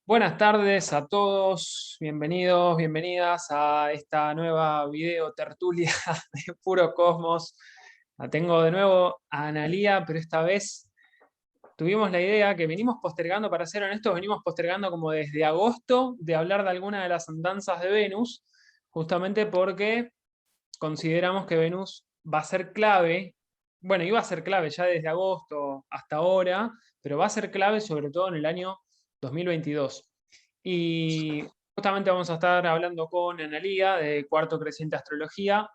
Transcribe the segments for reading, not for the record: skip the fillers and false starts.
Buenas tardes a todos, bienvenidos, bienvenidas a esta nueva video tertulia de Puro Cosmos. La tengo de nuevo a Analía, pero esta vez tuvimos la idea que venimos postergando, para ser honestos, venimos postergando como desde agosto de hablar de alguna de las andanzas de Venus, justamente porque consideramos que Venus va a ser clave. Bueno, iba a ser clave ya desde agosto hasta ahora, pero va a ser clave sobre todo en el año 2022. Y justamente vamos a estar hablando con Analía de Cuarto Creciente Astrología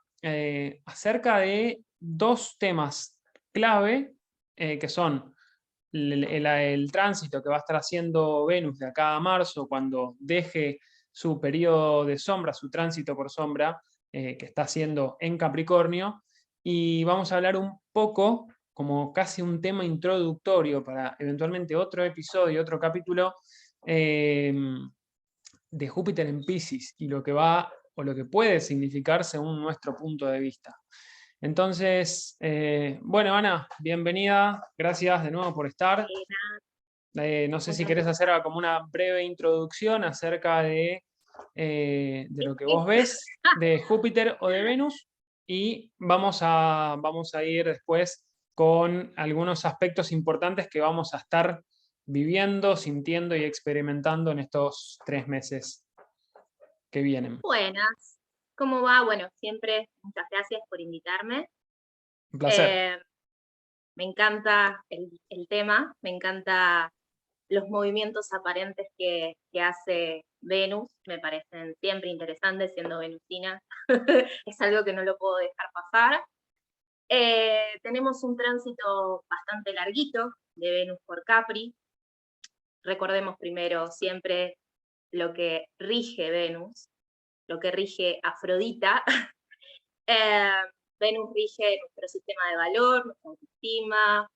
acerca de dos temas clave que son el tránsito que va a estar haciendo Venus de acá a marzo cuando deje su periodo de sombra, su tránsito por sombra, que está haciendo en Capricornio. Y vamos a hablar un poco, como casi un tema introductorio para eventualmente otro episodio, otro capítulo, eh, de Júpiter en Piscis y lo que va o lo que puede significar según nuestro punto de vista. Entonces, bueno, Ana, bienvenida. Gracias de nuevo por estar. No sé si Muchas querés hacer como una breve introducción acerca de lo que vos ves de Júpiter o de Venus y vamos a ir después con algunos aspectos importantes que vamos a estar viviendo, sintiendo y experimentando en estos 3 meses que vienen. buenas. ¿Cómo va? Bueno, siempre muchas gracias por invitarme. Un placer. Eh, Me encanta el tema, me encanta los movimientos aparentes que hace Venus, me parecen siempre interesantes siendo venusina. Es algo que no lo puedo dejar pasar. Tenemos un tránsito bastante larguito de Venus por Capri. Recordemos primero siempre lo que rige Venus, lo que rige Afrodita. Eh, Venus rige nuestro sistema de valor, nuestra autoestima,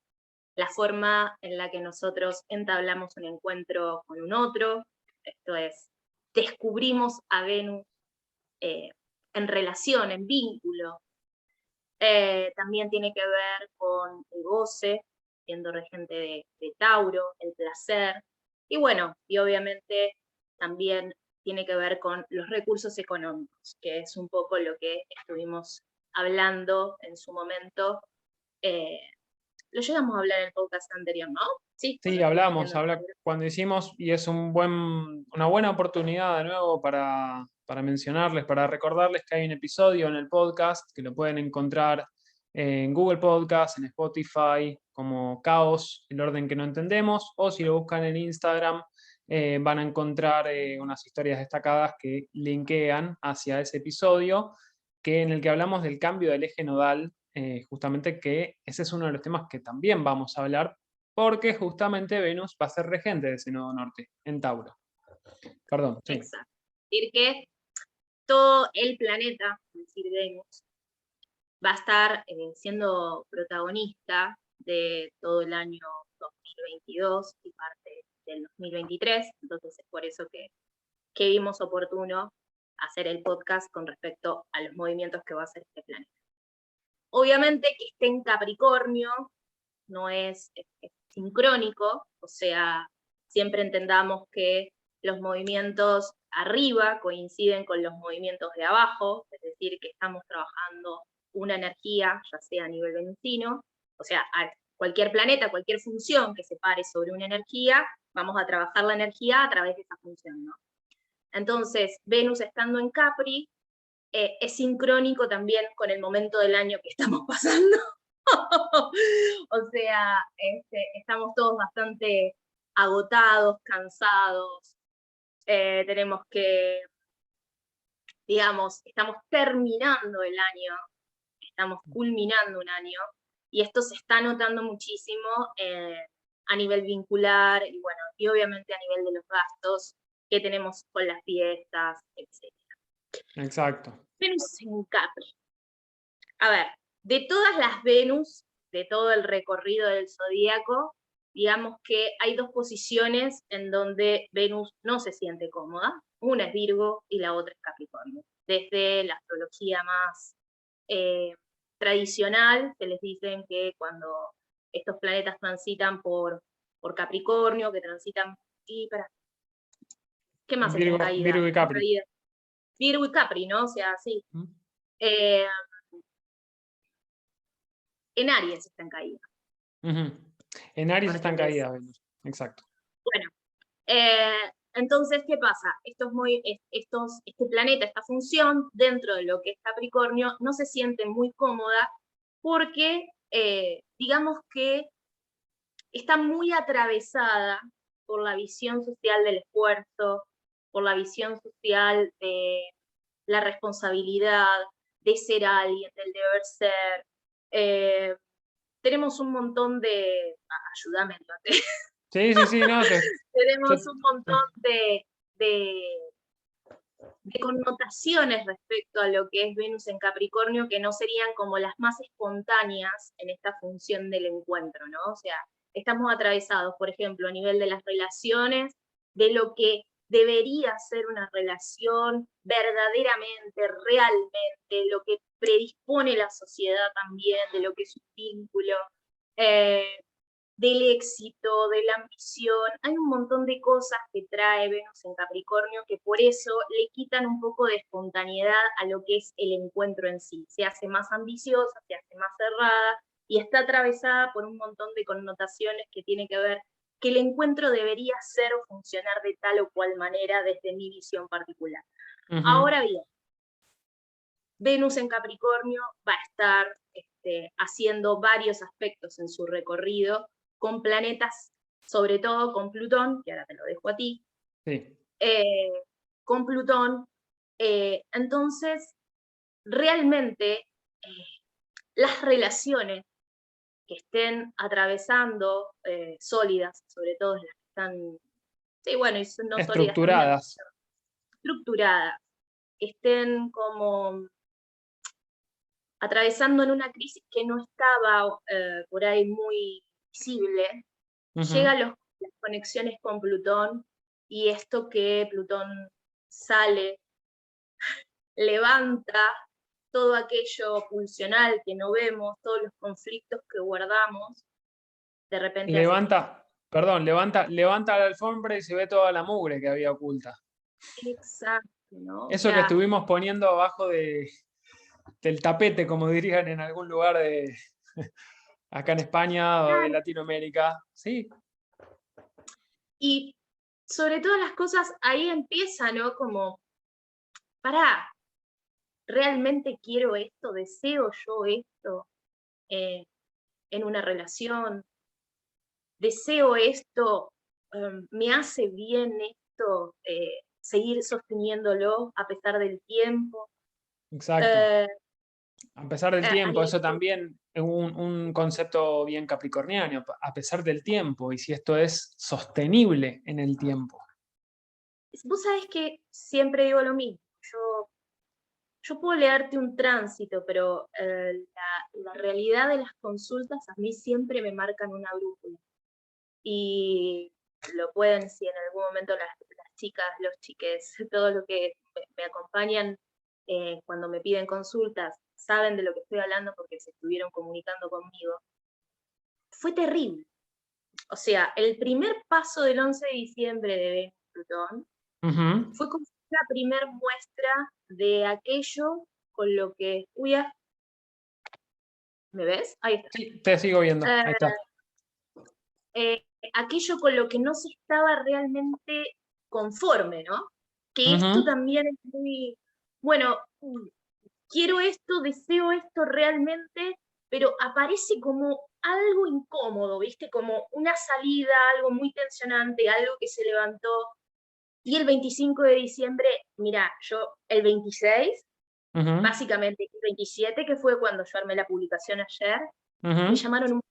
la forma en la que nosotros entablamos un encuentro con un otro. Esto es, descubrimos a Venus eh, en relación, en vínculo. También tiene que ver con el goce, siendo regente de Tauro, el placer. Y bueno, y obviamente también tiene que ver con los recursos económicos, que es un poco lo que estuvimos hablando en su momento. Eh, lo llegamos a hablar en el podcast anterior, ¿no? Sí, Sí, cuando estuvimos hablamos, viendo el tablero. cuando hicimos, y es una buena oportunidad de nuevo para mencionarles, para recordarles que hay un episodio en el podcast que lo pueden encontrar en Google Podcast, en Spotify, como Caos, el orden que no entendemos, o si lo buscan en Instagram, van a encontrar unas historias destacadas que linkean hacia ese episodio, en el que hablamos del cambio del eje nodal, justamente que ese es uno de los temas que también vamos a hablar porque justamente Venus va a ser regente de ese nodo norte, en Tauro. Perdón, sí. Exacto. Es decir, que todo el planeta, es decir, Venus, va a estar siendo protagonista de todo el año 2022 y parte del 2023, entonces es por eso que vimos oportuno hacer el podcast con respecto a los movimientos que va a hacer este planeta. Obviamente que esté en Capricornio no es sincrónico, o sea, siempre entendamos que los movimientos arriba coinciden con los movimientos de abajo, es decir, que estamos trabajando una energía, ya sea a nivel venusino, o sea, a cualquier planeta, cualquier función que se pare sobre una energía, vamos a trabajar la energía a través de esa función, ¿no? Entonces, Venus estando en Capri, es sincrónico también con el momento del año que estamos pasando. O sea, estamos todos bastante agotados, cansados, tenemos que, digamos, estamos terminando el año, estamos culminando un año, y esto se está notando muchísimo a nivel vincular, y bueno, y obviamente a nivel de los gastos que tenemos con las fiestas, etc. Exacto. Venus en Capri. A ver, de todas las Venus, de todo el recorrido del zodíaco, digamos que hay dos posiciones en donde Venus no se siente cómoda. Una es Virgo y la otra es Capricornio. Desde la astrología más eh, tradicional, se les dicen que cuando estos planetas transitan por Capricornio, que transitan... Y, para, ¿Qué más está en caída? Virgo y Capri. Virgo y Capri, ¿no? O sea, sí. ¿Mm? Eh, en Aries está en caída. Ujú. En Aries Para está que en te des. caída Venus. Exacto. Bueno, entonces, ¿qué pasa? Este planeta, esta función, dentro de lo que es Capricornio, no se siente muy cómoda porque, digamos que está muy atravesada por la visión social del esfuerzo, por la visión social de la responsabilidad, de ser alguien, del deber ser. Eh, tenemos un montón de... ayúdame, Sí, sí, no, tenemos yo- un montón de, de connotaciones respecto a lo que es Venus en Capricornio que no serían como las más espontáneas en esta función del encuentro, ¿no? O sea, estamos atravesados, por ejemplo, a nivel de las relaciones, de lo que debería ser una relación verdaderamente, realmente, lo que predispone la sociedad también, de lo que es un vínculo. Eh, del éxito, de la ambición. Hay un montón de cosas que trae Venus en Capricornio que por eso le quitan un poco de espontaneidad a lo que es el encuentro en sí. Se hace más ambiciosa, se hace más cerrada y está atravesada por un montón de connotaciones que tiene que ver que el encuentro debería ser o funcionar de tal o cual manera desde mi visión particular. Ujú. Ahora bien, Venus en Capricornio va a estar haciendo varios aspectos en su recorrido con planetas, sobre todo con Plutón, que ahora te lo dejo a ti, Sí. con Plutón. Entonces, realmente las relaciones que estén atravesando, sólidas, sobre todo las que están, sí, bueno, y no sólidas también, Estructuradas. estructuradas, que estén como atravesando en una crisis que no estaba por ahí muy visible, Ujú. llegan las conexiones con Plutón y esto que Plutón sale, levanta todo aquello pulsional que no vemos, todos los conflictos que guardamos, de repente hace Levanta, perdón, levanta la alfombra y se ve toda la mugre que había oculta. exacto, ¿no? O Eso que sea, estuvimos poniendo abajo del tapete, como dirían en algún lugar de acá en España o de claro, Latinoamérica. Sí, y sobre todas las cosas ahí empieza, ¿no? Como, pará, ¿realmente quiero esto? ¿Deseo yo esto eh, en una relación? ¿Deseo esto? ¿Me hace bien esto? ¿Seguir sosteniéndolo a pesar del tiempo? exacto. Eh, A pesar del tiempo, hay eso también es un concepto bien capricorniano, a pesar del tiempo, y si esto es sostenible en el tiempo. vos sabés que siempre digo lo mismo. Yo puedo leerte un tránsito, pero la realidad de las consultas a mí siempre me marcan una brújula. Y lo pueden, si en algún momento las chicas, los chiques, todos los que me acompañan cuando me piden consultas, saben de lo que estoy hablando porque se estuvieron comunicando conmigo. Fue terrible. O sea, el primer paso del 11 de diciembre de Venus Plutón Ujú. fue como la primer muestra de aquello con lo que... Uy, ¿me ves? Ahí está. Sí, te sigo viendo. Eh, Ahí está. aquello con lo que no se estaba realmente conforme, ¿no? Que esto Ujú. también es muy, bueno, quiero esto, deseo esto realmente, pero aparece como algo incómodo, ¿viste? Como una salida, algo muy tensionante, algo que se levantó. Y el 25 de diciembre, mira, yo el 26, Ujú. básicamente el 27, que fue cuando yo armé la publicación ayer, me Ujú. llamaron un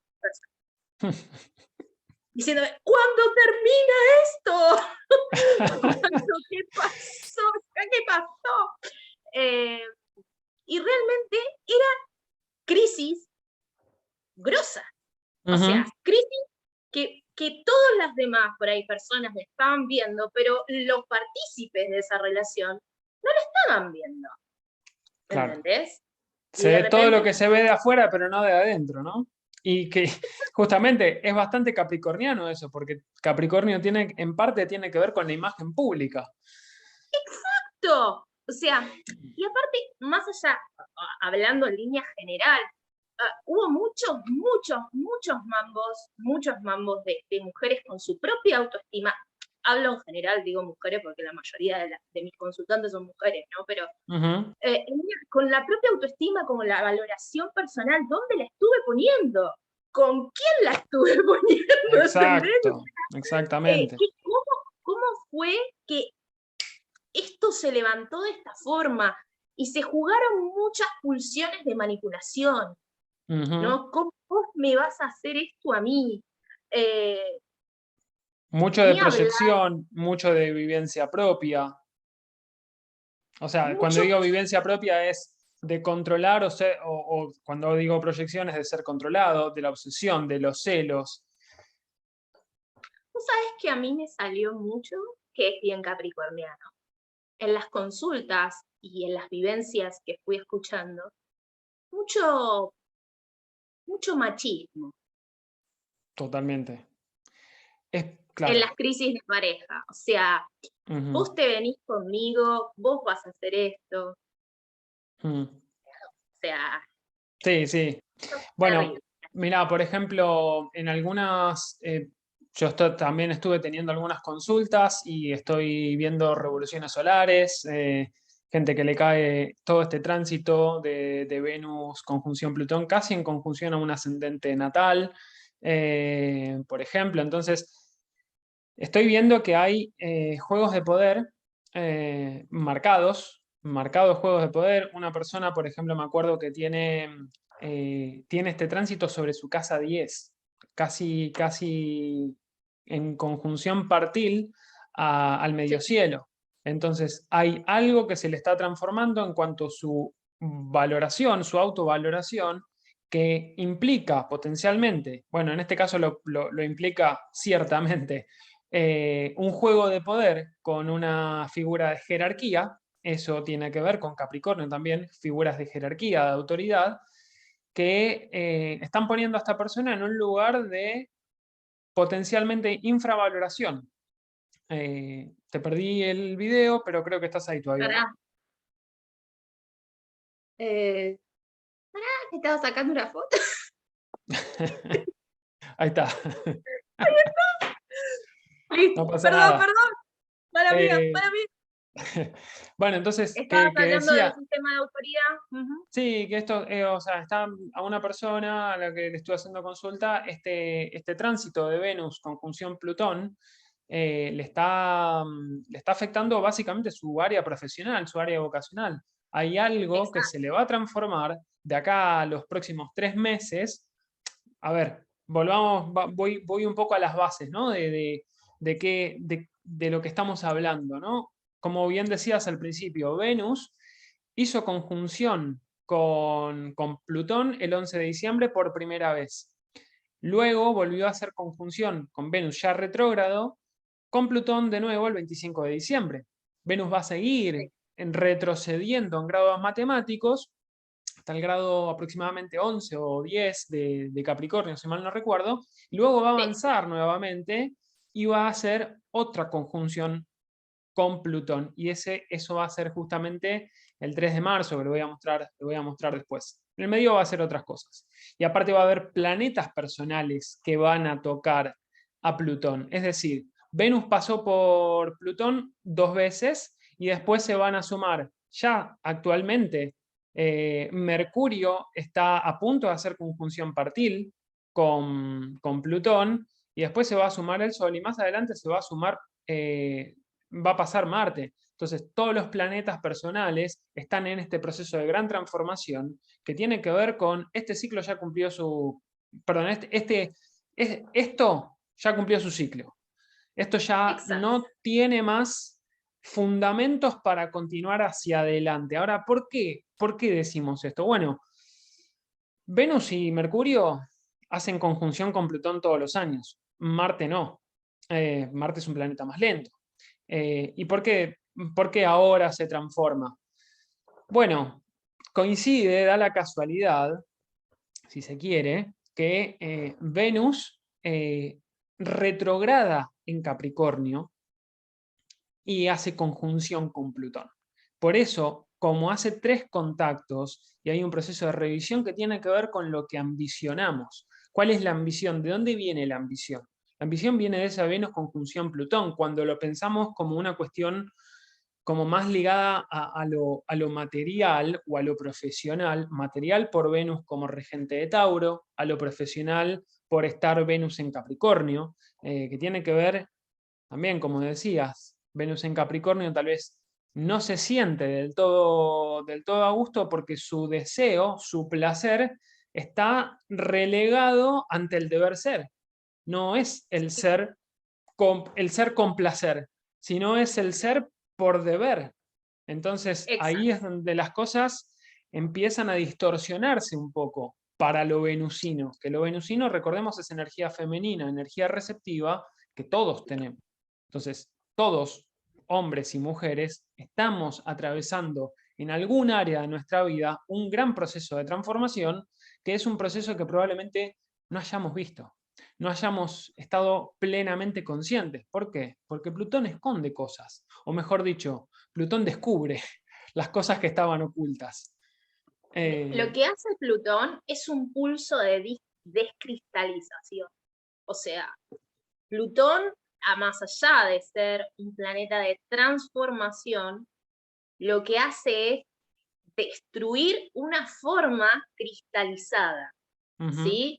diciendo, ¿cuándo termina esto? ¿Cuándo? ¿Qué pasó? ¿Qué pasó? Eh, y realmente era crisis grosa. O sea, Ujú. crisis que todas las demás por ahí personas le estaban viendo, pero los partícipes de esa relación no la estaban viendo. Claro. ¿Entendés? Y Se de ve todo lo repente, que se ve de afuera, pero no de adentro, ¿no? Y que justamente es bastante capricorniano eso, porque Capricornio tiene, en parte tiene que ver con la imagen pública. Exacto. O sea, y aparte, más allá, hablando en línea general, hubo muchos mambos de mujeres con su propia autoestima. Hablo en general, digo mujeres porque la mayoría de mis consultantes son mujeres, ¿no? Pero Ujú. con la propia autoestima, con la valoración personal, ¿dónde la estuve poniendo? ¿Con quién la estuve poniendo? ¿Entendés? Exacto, exactamente. ¿Cómo fue que esto se levantó de esta forma? Y se jugaron muchas pulsiones de manipulación, Ujú. ¿no? ¿Cómo vos me vas a hacer esto a mí? Eh, Mucho de ni hablar, proyección, mucho de vivencia propia. O sea, cuando mucho. digo vivencia propia es de controlar o cuando digo proyección es de ser controlado, de la obsesión, de los celos. ¿Vos sabés que a mí me salió mucho que es bien capricorniano? En las consultas y en las vivencias que fui escuchando, mucho, mucho machismo Totalmente. Es en claro. las crisis de pareja. O sea, Ujú. vos te venís conmigo, vos vas a hacer esto. O Mm. sea, Sí, sí. Bueno, terrible. mira, por ejemplo, en algunas, yo también estuve teniendo algunas consultas y estoy viendo revoluciones solares, gente que le cae todo este tránsito de Venus conjunción Plutón, casi en conjunción a un ascendente natal, por ejemplo. Entonces, estoy viendo que hay juegos de poder marcados juegos de poder. Una persona, por ejemplo, me acuerdo que tiene este tránsito sobre su casa 10 casi en conjunción partil al medio Sí, cielo. Entonces, hay algo que se le está transformando en cuanto a su valoración, su autovaloración, que implica potencialmente, bueno, en este caso lo implica ciertamente, un juego de poder con una figura de jerarquía, eso tiene que ver con Capricornio también, figuras de jerarquía, de autoridad, que están poniendo a esta persona en un lugar de potencialmente infravaloración. Te perdí el video, pero creo que estás ahí todavía, ¿no? pará. Eh, ¿Te estaba sacando una foto? Ahí está. Listo. No pasa Perdón, nada. perdón. Mala mía, Eh, mala mía. bueno, entonces, Estabas que hablando del decía, sistema de autoridad. Ujú. sí, que esto, o sea, está a una persona a la que le estuve haciendo consulta, este tránsito de Venus conjunción Plutón le está afectando básicamente su área profesional, su área vocacional. Hay algo que se Exacto. le va a transformar de acá a los próximos 3 meses. A ver, volvamos, voy un poco a las bases, ¿no? De lo que estamos hablando, ¿no? Como bien decías al principio, Venus hizo conjunción con Plutón el 11 de diciembre por primera vez. Luego volvió a hacer conjunción con Venus ya retrógrado, con Plutón de nuevo el 25 de diciembre. Venus va a seguir retrocediendo en grados matemáticos hasta el grado aproximadamente 11 o 10 de Capricornio, si mal no recuerdo, y luego va a Sí, avanzar nuevamente y va a hacer otra conjunción con Plutón. Y eso va a ser justamente el 3 de marzo, que lo voy a mostrar después. En el medio va a ser otras cosas. Y aparte va a haber planetas personales que van a tocar a Plutón. Es decir, Venus pasó por Plutón 2 veces y después se van a sumar. Ya actualmente, Mercurio está a punto de hacer conjunción partil con Plutón y después se va a sumar el Sol y más adelante se va a sumar va a pasar Marte. Entonces, todos los planetas personales están en este proceso de gran transformación que tiene que ver con este ciclo ya cumplió su, perdón, esto ya cumplió su ciclo. Esto ya exacto. no tiene más fundamentos para continuar hacia adelante. Ahora, ¿por qué? ¿Por qué decimos esto? Bueno, Venus y Mercurio hacen conjunción con Plutón todos los años. Marte no. Marte es un planeta más lento. ¿Y por qué ahora se transforma? Bueno, coincide, da la casualidad, si se quiere, que Venus retrograda en Capricornio y hace conjunción con Plutón. Por eso, como hace 3 contactos y hay un proceso de revisión que tiene que ver con lo que ambicionamos. ¿Cuál es la ambición? ¿De dónde viene la ambición? La ambición viene de esa Venus conjunción Plutón, cuando lo pensamos como una cuestión como más ligada a lo material o a lo profesional, material por Venus como regente de Tauro, a lo profesional por estar Venus en Capricornio, que tiene que ver también, como decías, Venus en Capricornio tal vez no se siente del todo a gusto porque su deseo, su placer, está relegado ante el deber ser. No es el ser con placer, sino es el ser por deber. Entonces ahí Exacto. es donde las cosas empiezan a distorsionarse un poco para lo venusino, que lo venusino, recordemos, es energía femenina, energía receptiva que todos tenemos. Entonces, todos, hombres y mujeres, estamos atravesando en algún área de nuestra vida un gran proceso de transformación, que es un proceso que probablemente no hayamos visto, no hayamos estado plenamente conscientes. ¿Por qué? Porque Plutón esconde cosas, o mejor dicho, Plutón descubre las cosas que estaban ocultas. Lo que hace Plutón es un pulso de descristalización. O sea, Plutón, a más allá de ser un planeta de transformación, lo que hace es destruir una forma cristalizada, ¿sí? Bien.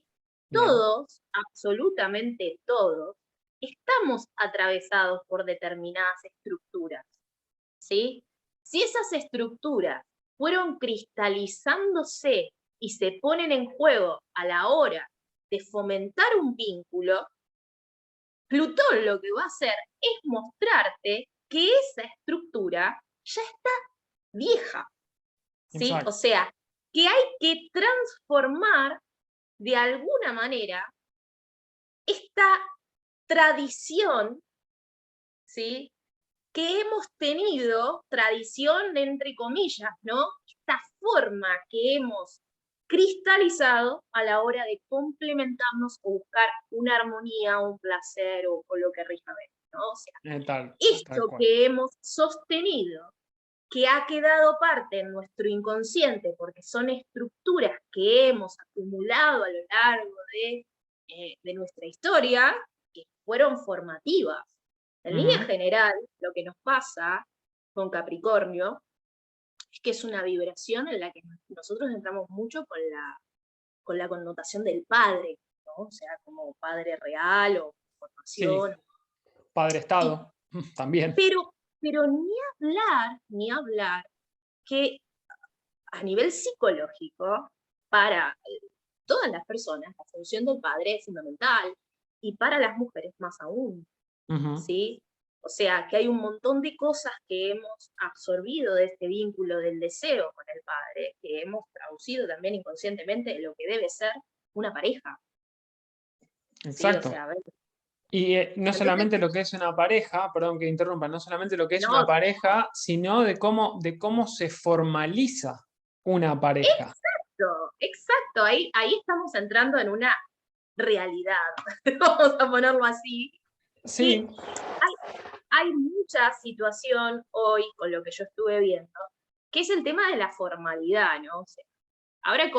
Todos, absolutamente todos, estamos atravesados por determinadas estructuras, ¿sí? Si esas estructuras fueron cristalizándose y se ponen en juego a la hora de fomentar un vínculo, Plutón lo que va a hacer es mostrarte que esa estructura ya está vieja, ¿sí? O Exacto. sea, que hay que transformar de alguna manera esta tradición, ¿sí? Que hemos tenido, tradición entre comillas, ¿no? Esta forma que hemos cristalizado a la hora de complementarnos o buscar una armonía, un placer o lo que rija ver, ¿no? O sea, Tal esto cual. que hemos sostenido, que ha quedado parte en nuestro inconsciente, porque son estructuras que hemos acumulado a lo largo de nuestra historia, que fueron formativas. En línea general, lo que nos pasa con Capricornio es que es una vibración en la que nosotros entramos mucho con la connotación del padre, ¿no? O sea, como padre real o Sí, formación. padre Y, Estado, también. pero ni hablar que a nivel psicológico, para todas las personas, la función del padre es fundamental y para las mujeres más aún, ¿sí? O sea, que hay un montón de cosas que hemos absorbido de este vínculo del deseo con el padre, que hemos traducido también inconscientemente en lo que debe ser una pareja, ¿sí? O Exacto. sea, a ver, Y no entonces, solamente lo que es una pareja, perdón que interrumpa, no solamente lo que es una no, pareja, sino de cómo se formaliza una pareja. exacto, exacto, ahí estamos entrando en una realidad, vamos a ponerlo así, que Sí, hay mucha situación hoy con lo que yo estuve viendo, que es el tema de la formalidad, ¿no? O sea, ahora,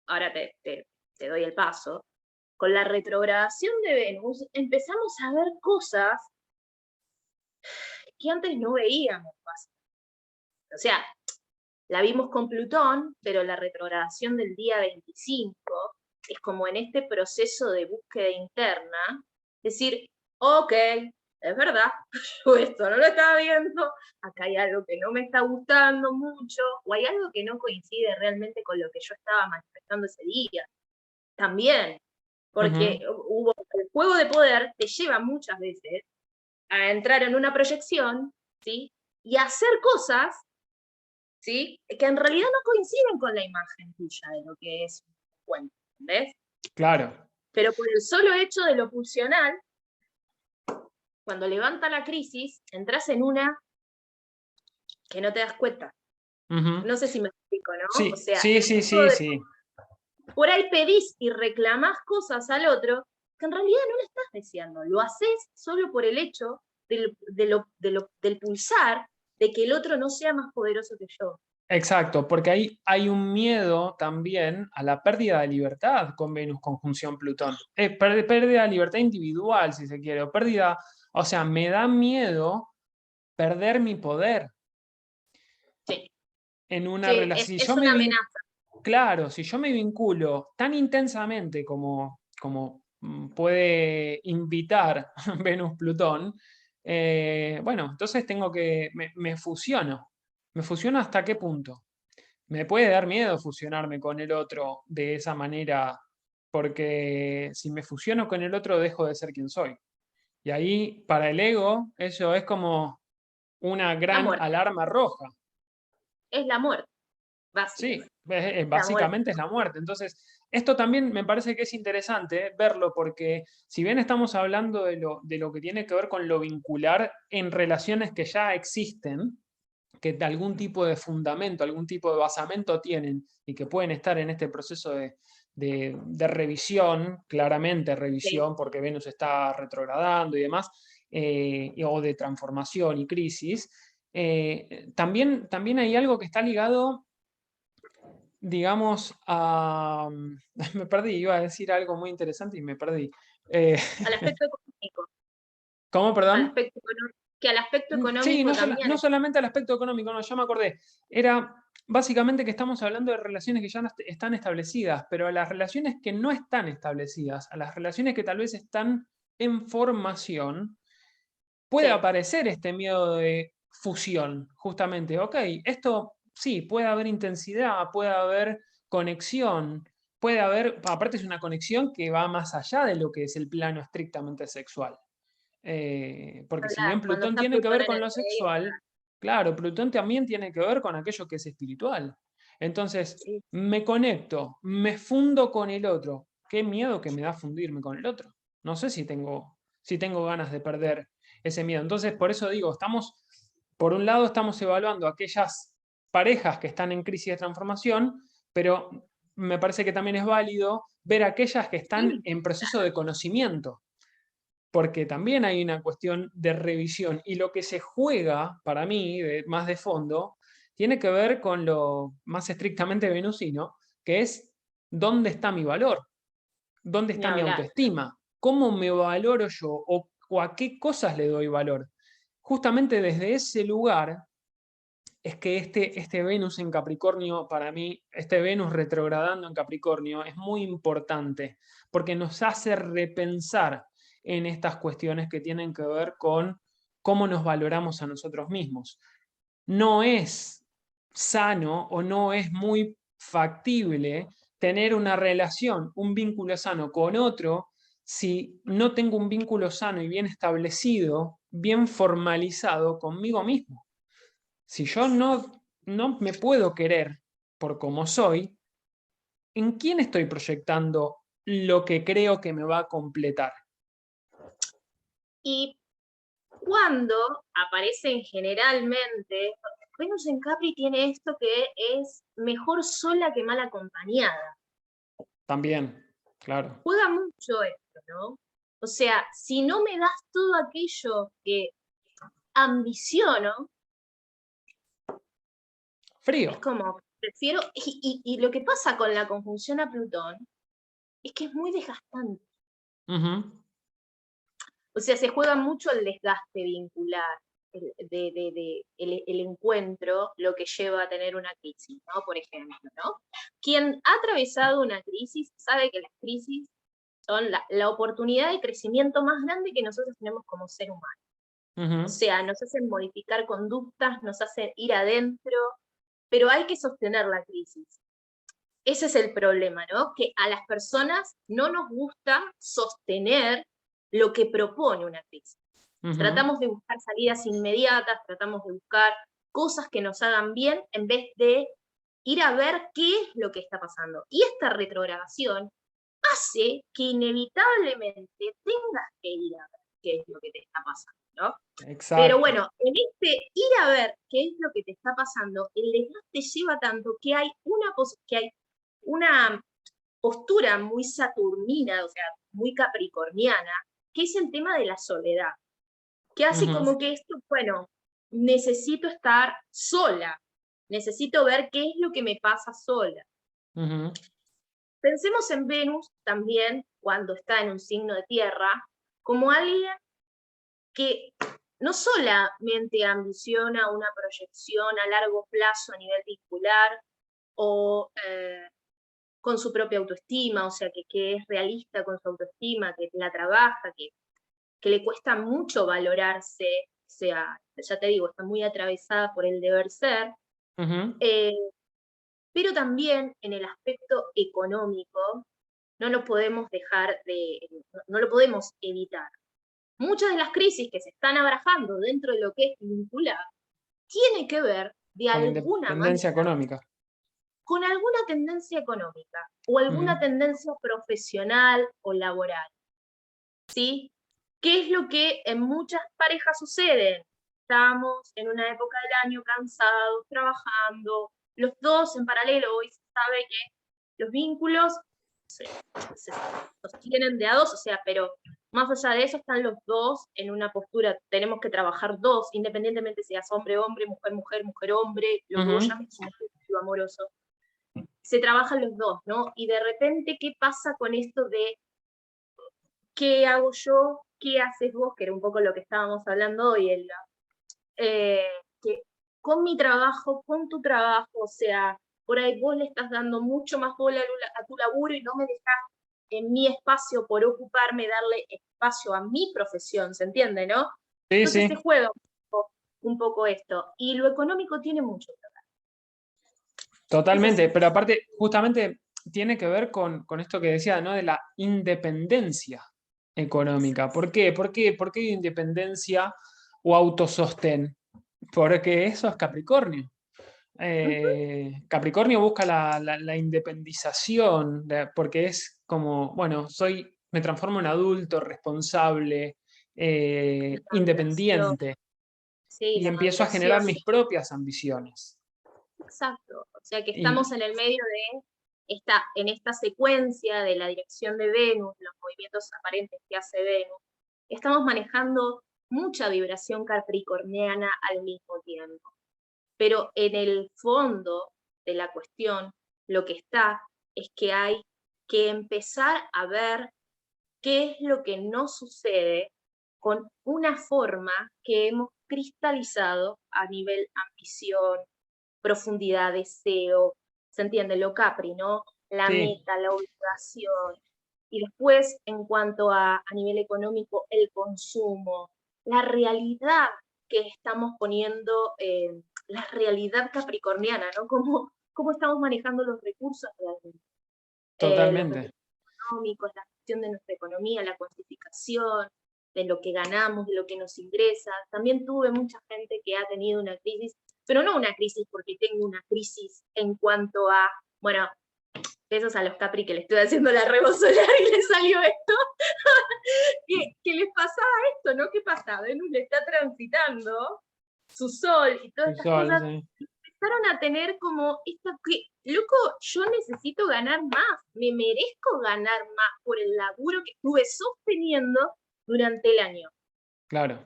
ahora te doy el paso, con la retrogradación de Venus empezamos a ver cosas que antes no veíamos. O sea, la vimos con Plutón, pero la retrogradación del día 25 es como en este proceso de búsqueda interna, decir, ok, es verdad, yo esto no lo estaba viendo, acá hay algo que no me está gustando mucho, o hay algo que no coincide realmente con lo que yo estaba manifestando ese día. También, porque el juego de poder te lleva muchas veces a entrar en una proyección, ¿sí? Y a hacer cosas, ¿sí? Que en realidad no coinciden con la imagen tuya de lo que es un cuento, ¿ves? claro. Pero por el solo hecho de lo pulsional, cuando levanta la crisis, entras en una que no te das cuenta. Ujú. No sé si me explico, ¿no? O Sí, sea, sí, el sí, juego sí, de, sí. por ahí pedís y reclamás cosas al otro que en realidad no le estás deseando. Lo haces solo por el hecho del pulsar de que el otro no sea más poderoso que yo. Exacto, porque ahí hay un miedo también a la pérdida de libertad con Venus conjunción Plutón. Pérdida de libertad individual, si se quiere, o pérdida, o sea, me da miedo perder mi poder Sí, en una sí, relación. es una amenaza. Claro, si yo me vinculo tan intensamente como puede invitar Venus-Plutón, bueno, entonces me fusiono. ¿Me fusiono hasta qué punto? Me puede dar miedo fusionarme con el otro de esa manera, porque si me fusiono con el otro dejo de ser quien soy. Y ahí, para el ego, eso es como una La gran muerte. alarma roja. Es la muerte, Sí, básicamente. La muerte. básicamente es la muerte. Entonces, esto también me parece que es interesante verlo porque si bien estamos hablando de lo que tiene que ver con lo vincular en relaciones que ya existen, que de algún tipo de fundamento, algún tipo de basamento tienen y que pueden estar en este proceso de revisión, claramente Sí. revisión porque Venus está retrogradando y demás, o de transformación y crisis, también hay algo que está ligado, digamos, a... Me perdí, iba a decir algo muy interesante y me perdí. Eh, Al aspecto económico. ¿Cómo, Al perdón? aspecto, que al aspecto Sí, económico también. no solamente al aspecto económico, no, ya me acordé. Era básicamente que estamos hablando de relaciones que ya no están establecidas, pero a las relaciones que no están establecidas, a las relaciones que tal vez están en formación, puede Sí, aparecer este miedo de fusión, justamente. Ok, esto sí, puede haber intensidad, puede haber conexión, puede haber, aparte es una conexión que va más allá de lo que es el plano estrictamente sexual. Porque si bien hablar. Cuando Plutón está tiene que ver Plutón en con el lo medio. sexual, claro, Plutón también tiene que ver con aquello que es espiritual. Entonces, Sí. me conecto, me fundo con el otro. Qué miedo que me da fundirme con el otro. No sé si tengo ganas de perder ese miedo. Entonces, por eso digo, por un lado, estamos evaluando aquellas parejas que están en crisis de transformación, pero me parece que también es válido ver aquellas que están Sí. en proceso de conocimiento, porque también hay una cuestión de revisión y lo que se juega para mí, más de fondo, tiene que ver con lo más estrictamente venusino, que es dónde está mi valor, dónde Ni está mi hablar. autoestima, cómo me valoro yo o a qué cosas le doy valor. Justamente desde ese lugar es que este Venus en Capricornio, para mí, este Venus retrogradando en Capricornio, es muy importante porque nos hace repensar en estas cuestiones que tienen que ver con cómo nos valoramos a nosotros mismos. No es sano o no es muy factible tener una relación, un vínculo sano con otro si no tengo un vínculo sano y bien establecido, bien formalizado conmigo mismo. Si yo no me puedo querer por cómo soy, ¿en quién estoy proyectando lo que creo que me va a completar? Y cuando aparecen generalmente, Venus en Capri tiene esto que es mejor sola que mal acompañada. También, claro. Juega mucho esto, ¿no? O sea, si no me das todo aquello que ambiciono, es Frío. como, prefiero, y lo que pasa con la conjunción a Plutón es que es muy desgastante. Ujú. O sea, se juega mucho el desgaste vincular, el encuentro, lo que lleva a tener una crisis, ¿no? Por ejemplo, ¿no? Quien ha atravesado una crisis sabe que las crisis son la oportunidad de crecimiento más grande que nosotros tenemos como ser humano. O Ujú. sea, nos hacen modificar conductas, nos hacen ir adentro, pero hay que sostener la crisis. Ese es el problema, ¿no? Que a las personas no nos gusta sostener lo que propone una crisis. Ujú. Tratamos de buscar salidas inmediatas, tratamos de buscar cosas que nos hagan bien en vez de ir a ver qué es lo que está pasando. Y esta retrogradación hace que inevitablemente tengas que ir a ver qué es lo que te está pasando, ¿no? Pero Exacto. bueno, en este ir a ver qué es lo que te está pasando, el desgaste lleva tanto que hay una postura muy saturnina, o sea, muy capricorniana, que es el tema de la soledad, que hace como que esto, bueno, necesito estar sola, necesito ver qué es lo que me pasa sola. Pensemos en Venus también, cuando está en un signo de tierra, como alguien que no solamente ambiciona una proyección a largo plazo a nivel vincular o con su propia autoestima, o sea, que es realista con su autoestima, que la trabaja, que le cuesta mucho valorarse, o sea, ya te digo, está muy atravesada por el deber ser, pero también en el aspecto económico no lo podemos no lo podemos evitar. Muchas de las crisis que se están abarajando dentro de lo que es vincular tiene que ver de Con la alguna independencia manera económica. con alguna tendencia económica o alguna tendencia profesional o laboral, ¿sí? ¿Qué es lo que en muchas parejas sucede? Estamos en una época del año cansados, trabajando, los dos en paralelo. Hoy se sabe que los vínculos se sostienen de a dos, o sea, pero más allá de eso están los dos en una postura, tenemos que trabajar dos, independientemente seas hombre, hombre, mujer, mujer, mujer, hombre, lo que vos llames un amoroso. Se trabajan los dos, ¿no? Y de repente, ¿qué pasa con esto de qué hago yo, qué haces vos? Que era un poco lo que estábamos hablando hoy, que con mi trabajo, con tu trabajo, o sea, por ahí vos le estás dando mucho más bola a tu laburo y no me dejás en mi espacio por ocuparme, darle espacio a mi profesión, ¿se entiende, no? Sí, Entonces sí. se juega un poco esto. Y lo económico tiene mucho que ver. Totalmente, pero aparte, justamente tiene que ver con esto que decía, ¿no? De la independencia económica. ¿Por qué? ¿Por qué independencia o autosostén? Porque eso es Capricornio. Capricornio busca la independización, porque es como, bueno, me transformo en adulto, responsable, La maduración, independiente, sí, y la empiezo a generar maduración. mis propias ambiciones. Exacto. O sea que Y estamos en el medio de en esta secuencia de la dirección de Venus, los movimientos aparentes que hace Venus, estamos manejando mucha vibración capricorniana al mismo tiempo. Pero en el fondo de la cuestión, lo que está es que hay que empezar a ver qué es lo que no sucede con una forma que hemos cristalizado a nivel ambición, profundidad, deseo, ¿se entiende? Lo Capri, ¿no? La sí, meta, la obligación. Y después, en cuanto a nivel económico, el consumo, la realidad que estamos poniendo, la realidad capricorniana, ¿no? Cómo estamos manejando los recursos realmente. Los totalmente. recursos económicos, la gestión de nuestra economía, la cuantificación, de lo que ganamos, de lo que nos ingresa. También tuve mucha gente que ha tenido una crisis, pero no una crisis porque tengo una crisis en cuanto a, bueno, besos a los Capri que le estoy haciendo la rebo solar y le salió esto, que les pasaba esto, ¿no? ¿Qué pasa? Venus le está transitando su sol y todas estas Visual, cosas, sí. empezaron a tener como esta que, loco, yo necesito ganar más, me merezco ganar más por el laburo que estuve sosteniendo durante el año. Claro.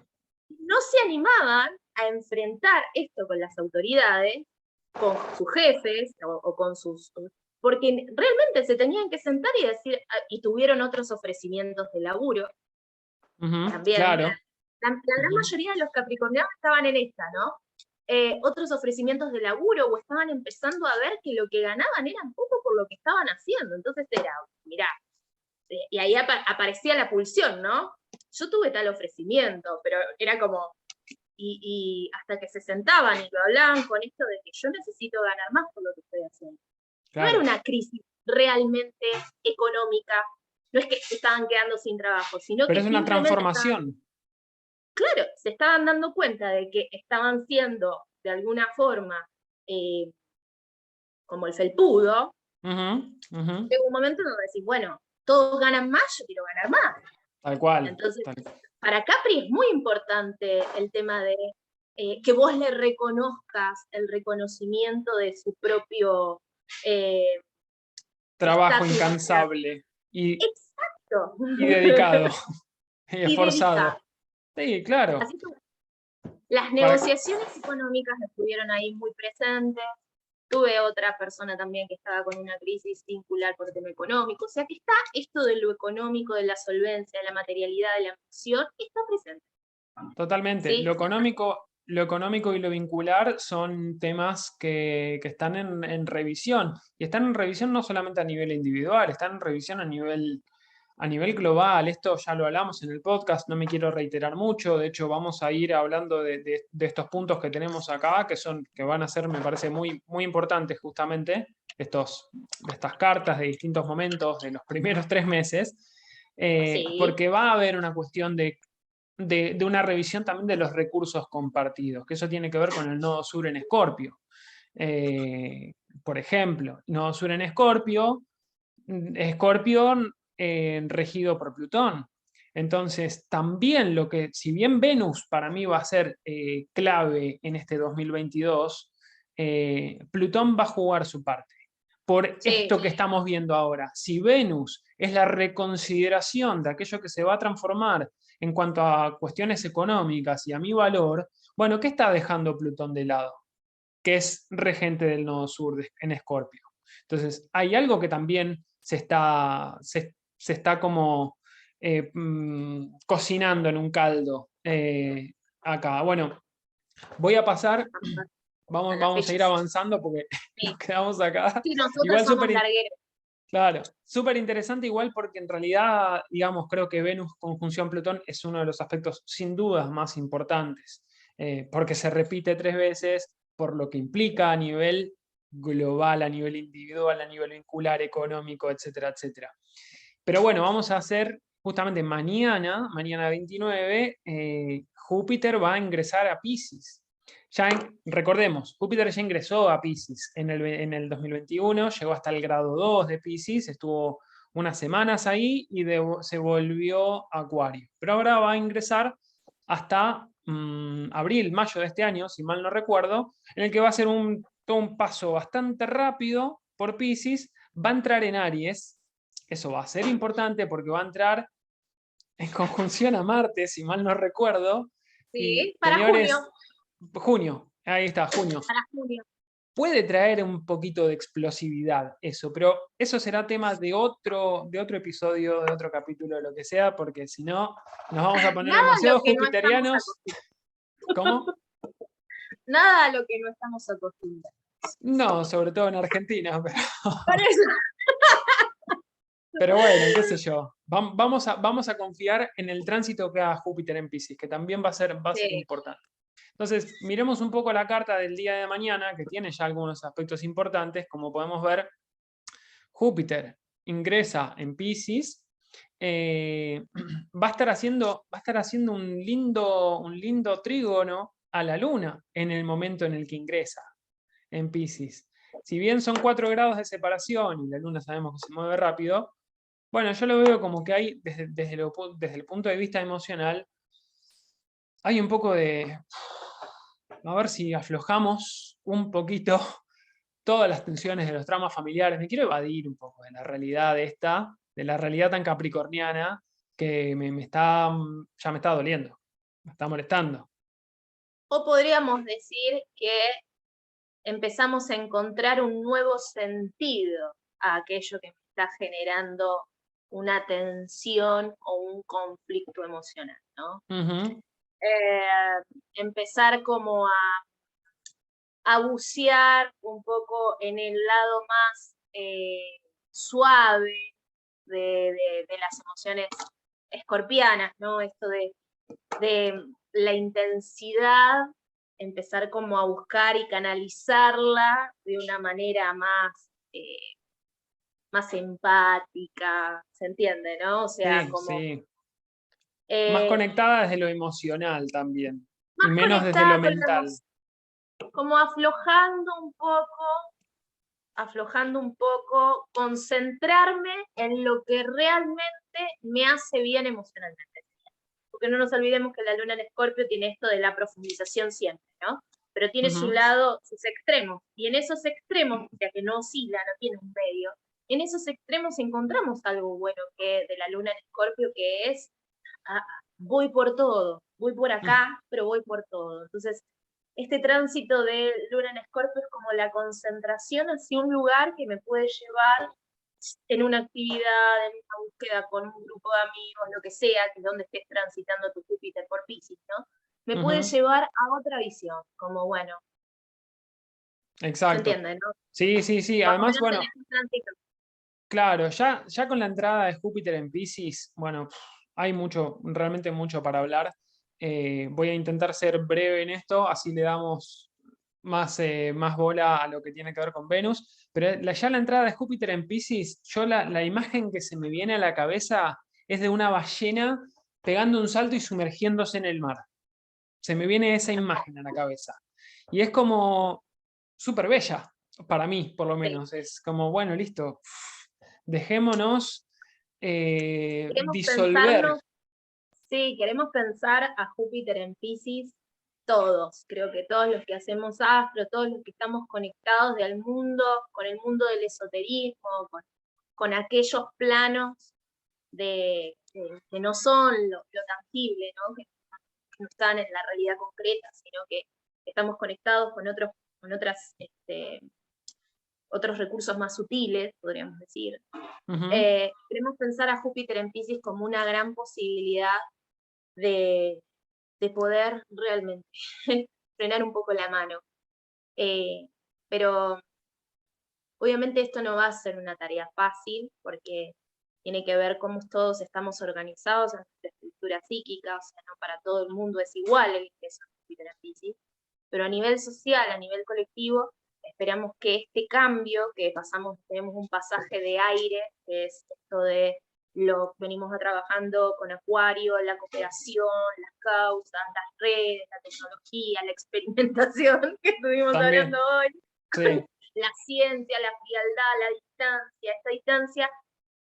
No se animaban a enfrentar esto con las autoridades, con sus jefes o con sus... Porque realmente se tenían que sentar y decir, y tuvieron otros ofrecimientos de laburo también. Claro. La gran mayoría de los capricornianos estaban en esta, ¿no? Otros ofrecimientos de laburo o estaban empezando a ver que lo que ganaban era poco por lo que estaban haciendo. Entonces era, mirá, y ahí aparecía la pulsión, ¿no? Yo tuve tal ofrecimiento, pero era como, y hasta que se sentaban y lo hablaban con esto de que yo necesito ganar más por lo que estoy haciendo. No era Claro. una crisis realmente económica, no es que se estaban quedando sin trabajo, sino Pero que es una simplemente estaban, transformación. claro, se estaban dando cuenta de que estaban siendo de alguna forma como el felpudo. Llega un momento donde decís, bueno, todos ganan más, yo quiero ganar más. Tal cual. Entonces, para Capri es muy importante el tema de que vos le reconozcas el reconocimiento de su propio trabajo está tu vida. incansable y, Exacto. y dedicado y Y esforzado. dedicado. Sí, claro. Así que las Para, negociaciones económicas estuvieron ahí muy presentes. Tuve otra persona también que estaba con una crisis singular por el tema económico. O sea que está esto de lo económico, de la solvencia, de la materialidad, de la ambición, está presente. totalmente. ¿Sí? Lo económico y lo vincular son temas que están en revisión. Y están en revisión no solamente a nivel individual, están en revisión a nivel global. Esto ya lo hablamos en el podcast, no me quiero reiterar mucho. De hecho, vamos a ir hablando de estos puntos que tenemos acá, que van a ser, me parece, muy, muy importantes justamente, de estas cartas de distintos momentos de los primeros 3 meses. Sí, Porque va a haber una cuestión de una revisión también de los recursos compartidos, que eso tiene que ver con el nodo sur en Escorpio. Eh, por ejemplo, nodo sur en Escorpio, Escorpio regido por Plutón. Entonces, también si bien Venus para mí va a ser clave en este 2022, Plutón va a jugar su parte. Por sí, esto que estamos viendo ahora, si Venus es la reconsideración de aquello que se va a transformar en cuanto a cuestiones económicas y a mi valor, bueno, ¿qué está dejando Plutón de lado? Que es regente del nodo sur en Escorpio. Entonces, hay algo que también se está como cocinando en un caldo acá. Bueno, voy a pasar, a las vamos a ir fechas. avanzando porque nos Sí, quedamos acá. sí, nosotros Igual somos súper, largueros. claro, súper interesante igual porque en realidad, digamos, creo que Venus conjunción Plutón es uno de los aspectos sin dudas más importantes, porque se repite 3 veces, por lo que implica a nivel global, a nivel individual, a nivel vincular, económico, etcétera, etcétera. Pero bueno, vamos a hacer justamente mañana 29, Júpiter va a ingresar a Piscis. Recordemos, Júpiter ya ingresó a Piscis en el 2021, llegó hasta el grado 2 de Piscis, estuvo unas semanas ahí y se volvió a Acuario. Pero ahora va a ingresar hasta abril, mayo de este año, si mal no recuerdo, en el que va a ser todo un paso bastante rápido por Piscis, va a entrar en Aries. Eso va a ser importante porque va a entrar en conjunción a Marte, si mal no recuerdo. Y Sí, para junio, señores, junio, ahí está, junio. para junio. Puede traer un poquito de explosividad eso, pero eso será tema de otro episodio, de otro capítulo, de lo que sea, porque si no, nos vamos a poner Nada a lo demasiado que no estamos jupiterianos. acostumbrados. ¿Cómo? Nada a lo que no estamos acostumbrados. No, sobre todo en Argentina, pero, Por eso. pero bueno, qué sé yo. Vamos a confiar en el tránsito que haga Júpiter en Piscis, que también va a ser Sí, importante. Entonces, miremos un poco la carta del día de mañana, que tiene ya algunos aspectos importantes. Como podemos ver, Júpiter ingresa en Piscis. Va a estar haciendo un lindo trígono a la Luna en el momento en el que ingresa en Piscis. Si bien son 4 grados de separación y la Luna sabemos que se mueve rápido, bueno, yo lo veo como que hay, desde el punto de vista emocional, hay un poco de, a ver si aflojamos un poquito todas las tensiones de los dramas familiares. Me quiero evadir un poco de la realidad de la realidad tan capricorniana que ya me está doliendo, me está molestando. o podríamos decir que empezamos a encontrar un nuevo sentido a aquello que me está generando una tensión o un conflicto emocional, ¿no? Ujú. Empezar como a bucear un poco en el lado más suave de las emociones escorpianas, ¿no? Esto de la intensidad, empezar como a buscar y canalizarla de una manera más empática, ¿se entiende, no? O sea, Sí, como sí. Más eh, conectada desde lo emocional también y más menos desde lo conectada con la mental. emoción, como aflojando un poco, concentrarme en lo que realmente me hace bien emocionalmente. Porque no nos olvidemos que la luna en Escorpio tiene esto de la profundización siempre, ¿no? Pero tiene su Ujú. lado, sus extremos, y en esos extremos, o sea que no oscila, no tiene un medio, en esos extremos encontramos algo bueno que de la luna en Escorpio, que es, ah, voy por todo, voy por acá, pero voy por todo. Entonces, este tránsito de luna en Escorpio es como la concentración hacia un lugar que me puede llevar en una actividad, en una búsqueda con un grupo de amigos, lo que sea, que es donde estés transitando tu Júpiter por Piscis, ¿no? Me puede llevar a otra visión, como bueno, se Exacto. entiende, ¿no? Sí, sí, sí. Más o Además, menos en bueno, ese tránsito. claro, ya con la entrada de Júpiter en Piscis, bueno, hay mucho, realmente mucho para hablar. Voy a intentar ser breve en esto, así le damos más bola a lo que tiene que ver con Venus. Pero ya la entrada de Júpiter en Piscis, yo la imagen que se me viene a la cabeza es de una ballena pegando un salto y sumergiéndose en el mar. Se me viene esa imagen a la cabeza. Y es como súper bella, para mí, por lo Sí. menos. Es como, bueno, listo, dejémonos Queremos disolver. pensarnos, sí, queremos pensar a Júpiter en Piscis todos. Creo que todos los que hacemos astro, todos los que estamos conectados del mundo, con el mundo del esoterismo, con aquellos planos que no son lo tangible, ¿no? Que no están en la realidad concreta, sino que estamos conectados con otras, otros recursos más sutiles, podríamos decir. Ujú. Queremos pensar a Júpiter en Piscis como una gran posibilidad de, de poder realmente frenar un poco la mano. Eh, pero obviamente esto no va a ser una tarea fácil porque tiene que ver cómo todos estamos organizados en nuestra estructura psíquica, o sea, no para todo el mundo es igual el ingreso a Júpiter en Piscis, pero a nivel social, a nivel colectivo, esperamos que este cambio que pasamos, tenemos un pasaje de aire, que es esto de lo que venimos trabajando con Acuario, la cooperación, las causas, las redes, la tecnología, la experimentación que estuvimos hablando También, hoy, sí, la ciencia, la frialdad, la distancia, esta distancia,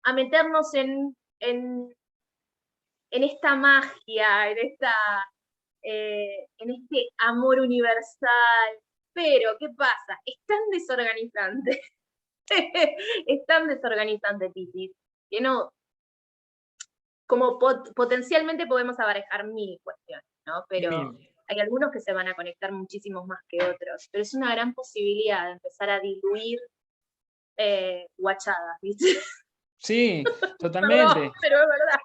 a meternos en esta magia, en este amor universal. Pero, ¿qué pasa? Es tan desorganizante, es tan desorganizante, Piscis, que no, como potencialmente podemos abarcar mil cuestiones, ¿no? Pero mil. hay algunos que se van a conectar muchísimos más que otros, pero es una gran posibilidad de empezar a diluir guachadas, ¿viste? Sí, Perdón, totalmente. pero es verdad.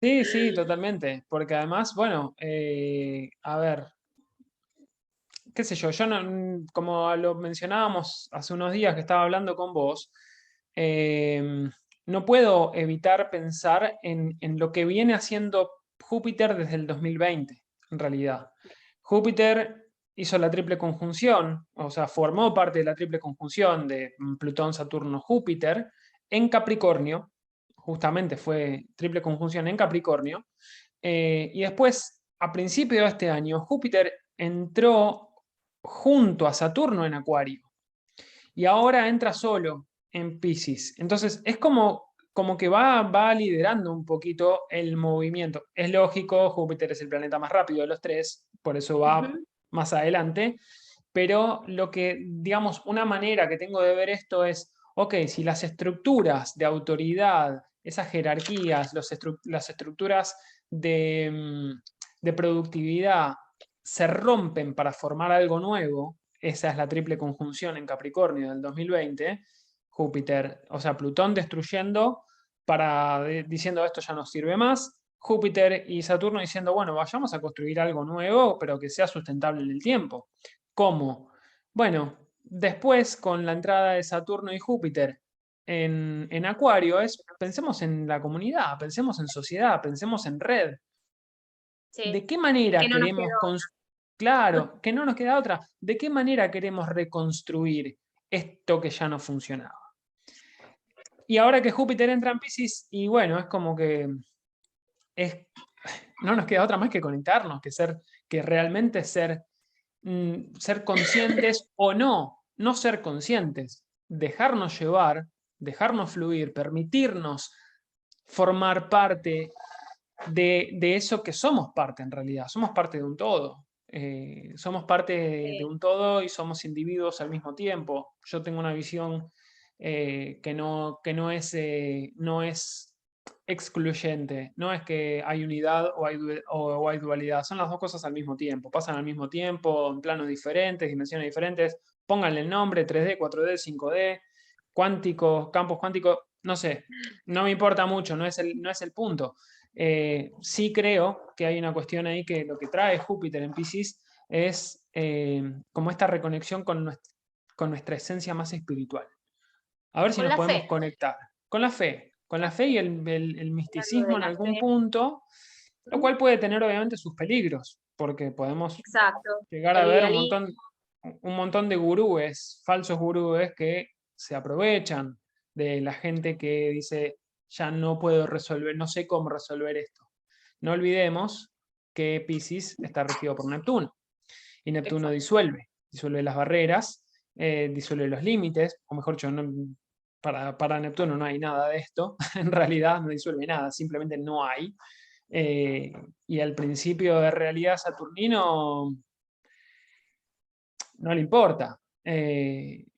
Sí, sí, totalmente. Porque además, bueno, a ver, qué sé yo, como lo mencionábamos hace unos días que estaba hablando con vos, no puedo evitar pensar en lo que viene haciendo Júpiter desde el 2020, en realidad. Júpiter hizo la triple conjunción, o sea, formó parte de la triple conjunción de Plutón, Saturno, Júpiter en Capricornio, justamente fue triple conjunción en Capricornio, y después, a principio de este año, Júpiter entró junto a Saturno en Acuario y ahora entra solo en Piscis. Entonces es como que va liderando un poquito el movimiento. Es lógico, Júpiter es el planeta más rápido de los tres, por eso va Ujú. más adelante, pero lo que, digamos, una manera que tengo de ver esto es, ok, si las estructuras de autoridad, esas jerarquías, las estructuras de productividad se rompen para formar algo nuevo, esa es la triple conjunción en Capricornio del 2020, Júpiter, o sea, Plutón destruyendo diciendo esto ya no sirve más, Júpiter y Saturno diciendo, bueno, vayamos a construir algo nuevo, pero que sea sustentable en el tiempo. ¿Cómo? Bueno, después con la entrada de Saturno y Júpiter en Acuario pensemos en la comunidad, pensemos en sociedad, pensemos en red. Sí, ¿De qué es manera que no nos queremos quedó. Claro, que no nos queda otra. ¿De qué manera queremos reconstruir esto que ya no funcionaba? Y ahora que Júpiter entra en Piscis, y bueno, es como que es, no nos queda otra más que conectarnos, que realmente ser conscientes o no ser conscientes, dejarnos llevar, dejarnos fluir, permitirnos formar parte de eso que somos parte en realidad. Somos parte de un todo. Somos parte de Sí, un todo y somos individuos al mismo tiempo. Yo tengo una visión no es excluyente, no es que hay unidad o hay dualidad, son las dos cosas al mismo tiempo, pasan al mismo tiempo, en planos diferentes, dimensiones diferentes, pónganle el nombre, 3D, 4D, 5D, cuánticos, campos cuánticos, no sé, no me importa mucho, no es el punto. Sí creo que hay una cuestión ahí que lo que trae Júpiter en Piscis es como esta reconexión con nuestra esencia más espiritual. A ver si Con nos la podemos fe, conectar con la fe y el hablando de misticismo en la algún fe. punto, lo cual puede tener obviamente sus peligros, porque podemos Exacto, llegar a el ver idealismo. un montón de gurúes, falsos gurúes que se aprovechan de la gente que dice, ya no puedo resolver, no sé cómo resolver esto. No olvidemos que Piscis está regido por Neptuno y Neptuno Exacto. disuelve las barreras, disuelve los límites, o mejor dicho, para Neptuno no hay nada de esto, en realidad no disuelve nada, simplemente no hay. Y al principio de realidad saturnino no le importa.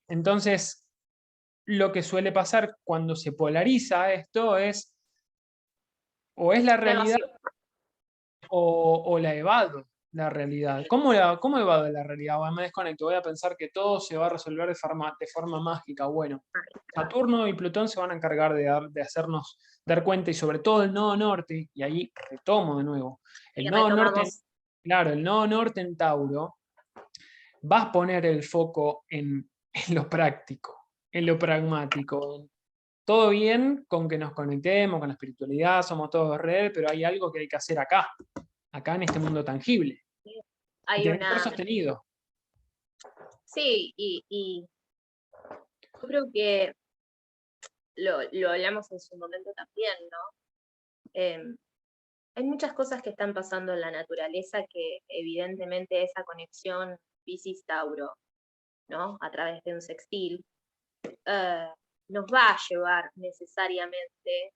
Entonces, lo que suele pasar cuando se polariza esto es o es la La realidad evasión. o la evado la realidad. ¿Cómo evado la realidad? Bueno, me desconecto, voy a pensar que todo se va a resolver de forma mágica. Bueno, Saturno y Plutón se van a encargar de hacernos dar cuenta y sobre todo el nodo norte, y ahí retomo de nuevo, el Y nodo norte, retomamos. claro, el nodo norte en Tauro va a poner el foco en lo práctico, en lo pragmático. Todo bien con que nos conectemos con la espiritualidad, somos todos red, pero hay algo que hay que hacer acá en este mundo tangible. Y Hay tiene que ser una. sostenido. Sí, y yo creo que lo hablamos en su momento también, ¿no? Em, Hay muchas cosas que están pasando en la naturaleza que evidentemente esa conexión Piscis-Tauro, ¿no? A través de un sextil, eh, nos va a llevar necesariamente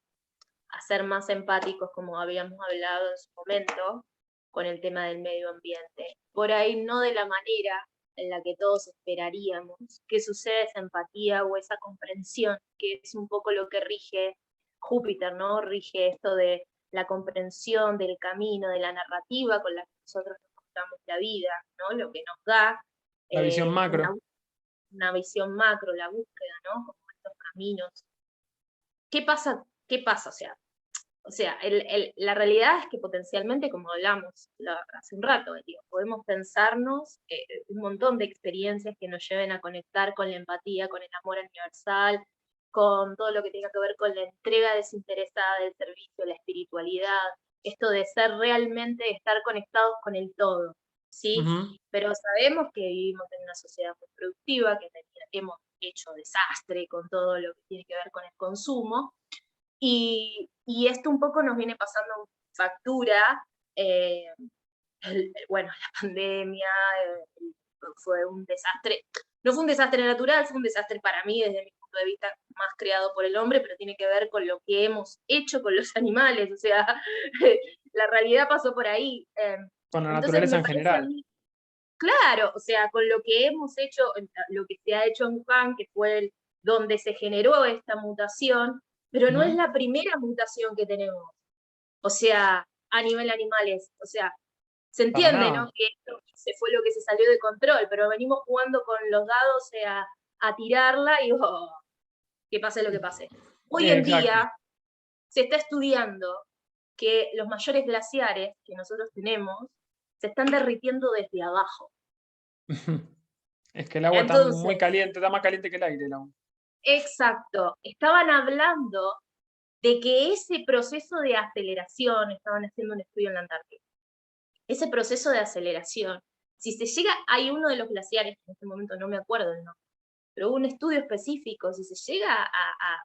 a ser más empáticos, como habíamos hablado en su momento, con el tema del medio ambiente. Por ahí no de la manera en la que todos esperaríamos que suceda esa empatía o esa comprensión, que es un poco lo que rige Júpiter, ¿no? Rige esto de la comprensión del camino, de la narrativa con la que nosotros nos contamos la vida, ¿no? Lo que nos da La visión eh, una, macro. una visión macro, la búsqueda, ¿no? Como estos caminos. ¿Qué pasa? ¿Qué pasa? O sea, la realidad es que potencialmente, como hablamos hace un rato, digo, podemos pensarnos un montón de experiencias que nos lleven a conectar con la empatía, con el amor universal, con todo lo que tenga que ver con la entrega desinteresada del servicio, la espiritualidad, esto de ser realmente, estar conectados con el todo, ¿sí? Ujú. Pero sabemos que vivimos en una sociedad muy productiva, que hemos hecho desastre con todo lo que tiene que ver con el consumo, y esto un poco nos viene pasando factura. eh, bueno, la pandemia fue un desastre. No fue un desastre natural, fue un desastre para mí desde mi punto de vista más creado por el hombre, pero tiene que ver con lo que hemos hecho con los animales. O sea, la realidad pasó por ahí. Con la Entonces naturaleza me en parece a general. mí, claro, o sea, con lo que hemos hecho, lo que se ha hecho en Wuhan, que fue donde se generó esta mutación, pero no es Ujú. la primera mutación que tenemos. O sea, a nivel animales. O sea, se Para entiende, nada. ¿no? Que esto se fue lo que se salió de control, pero venimos jugando con los dados a tirarla y que pase lo que pase. Hoy en Exacto. día se está estudiando que los mayores glaciares que nosotros tenemos se están derritiendo desde abajo. Es que el agua está muy Entonces, caliente, está más caliente que el aire el agua. exacto, estaban hablando de que ese proceso de aceleración, estaban haciendo un estudio en la Antártida, ese proceso de aceleración, si se llega, hay uno de los glaciares, que en este momento no me acuerdo el nombre, pero hubo un estudio específico, si se llega a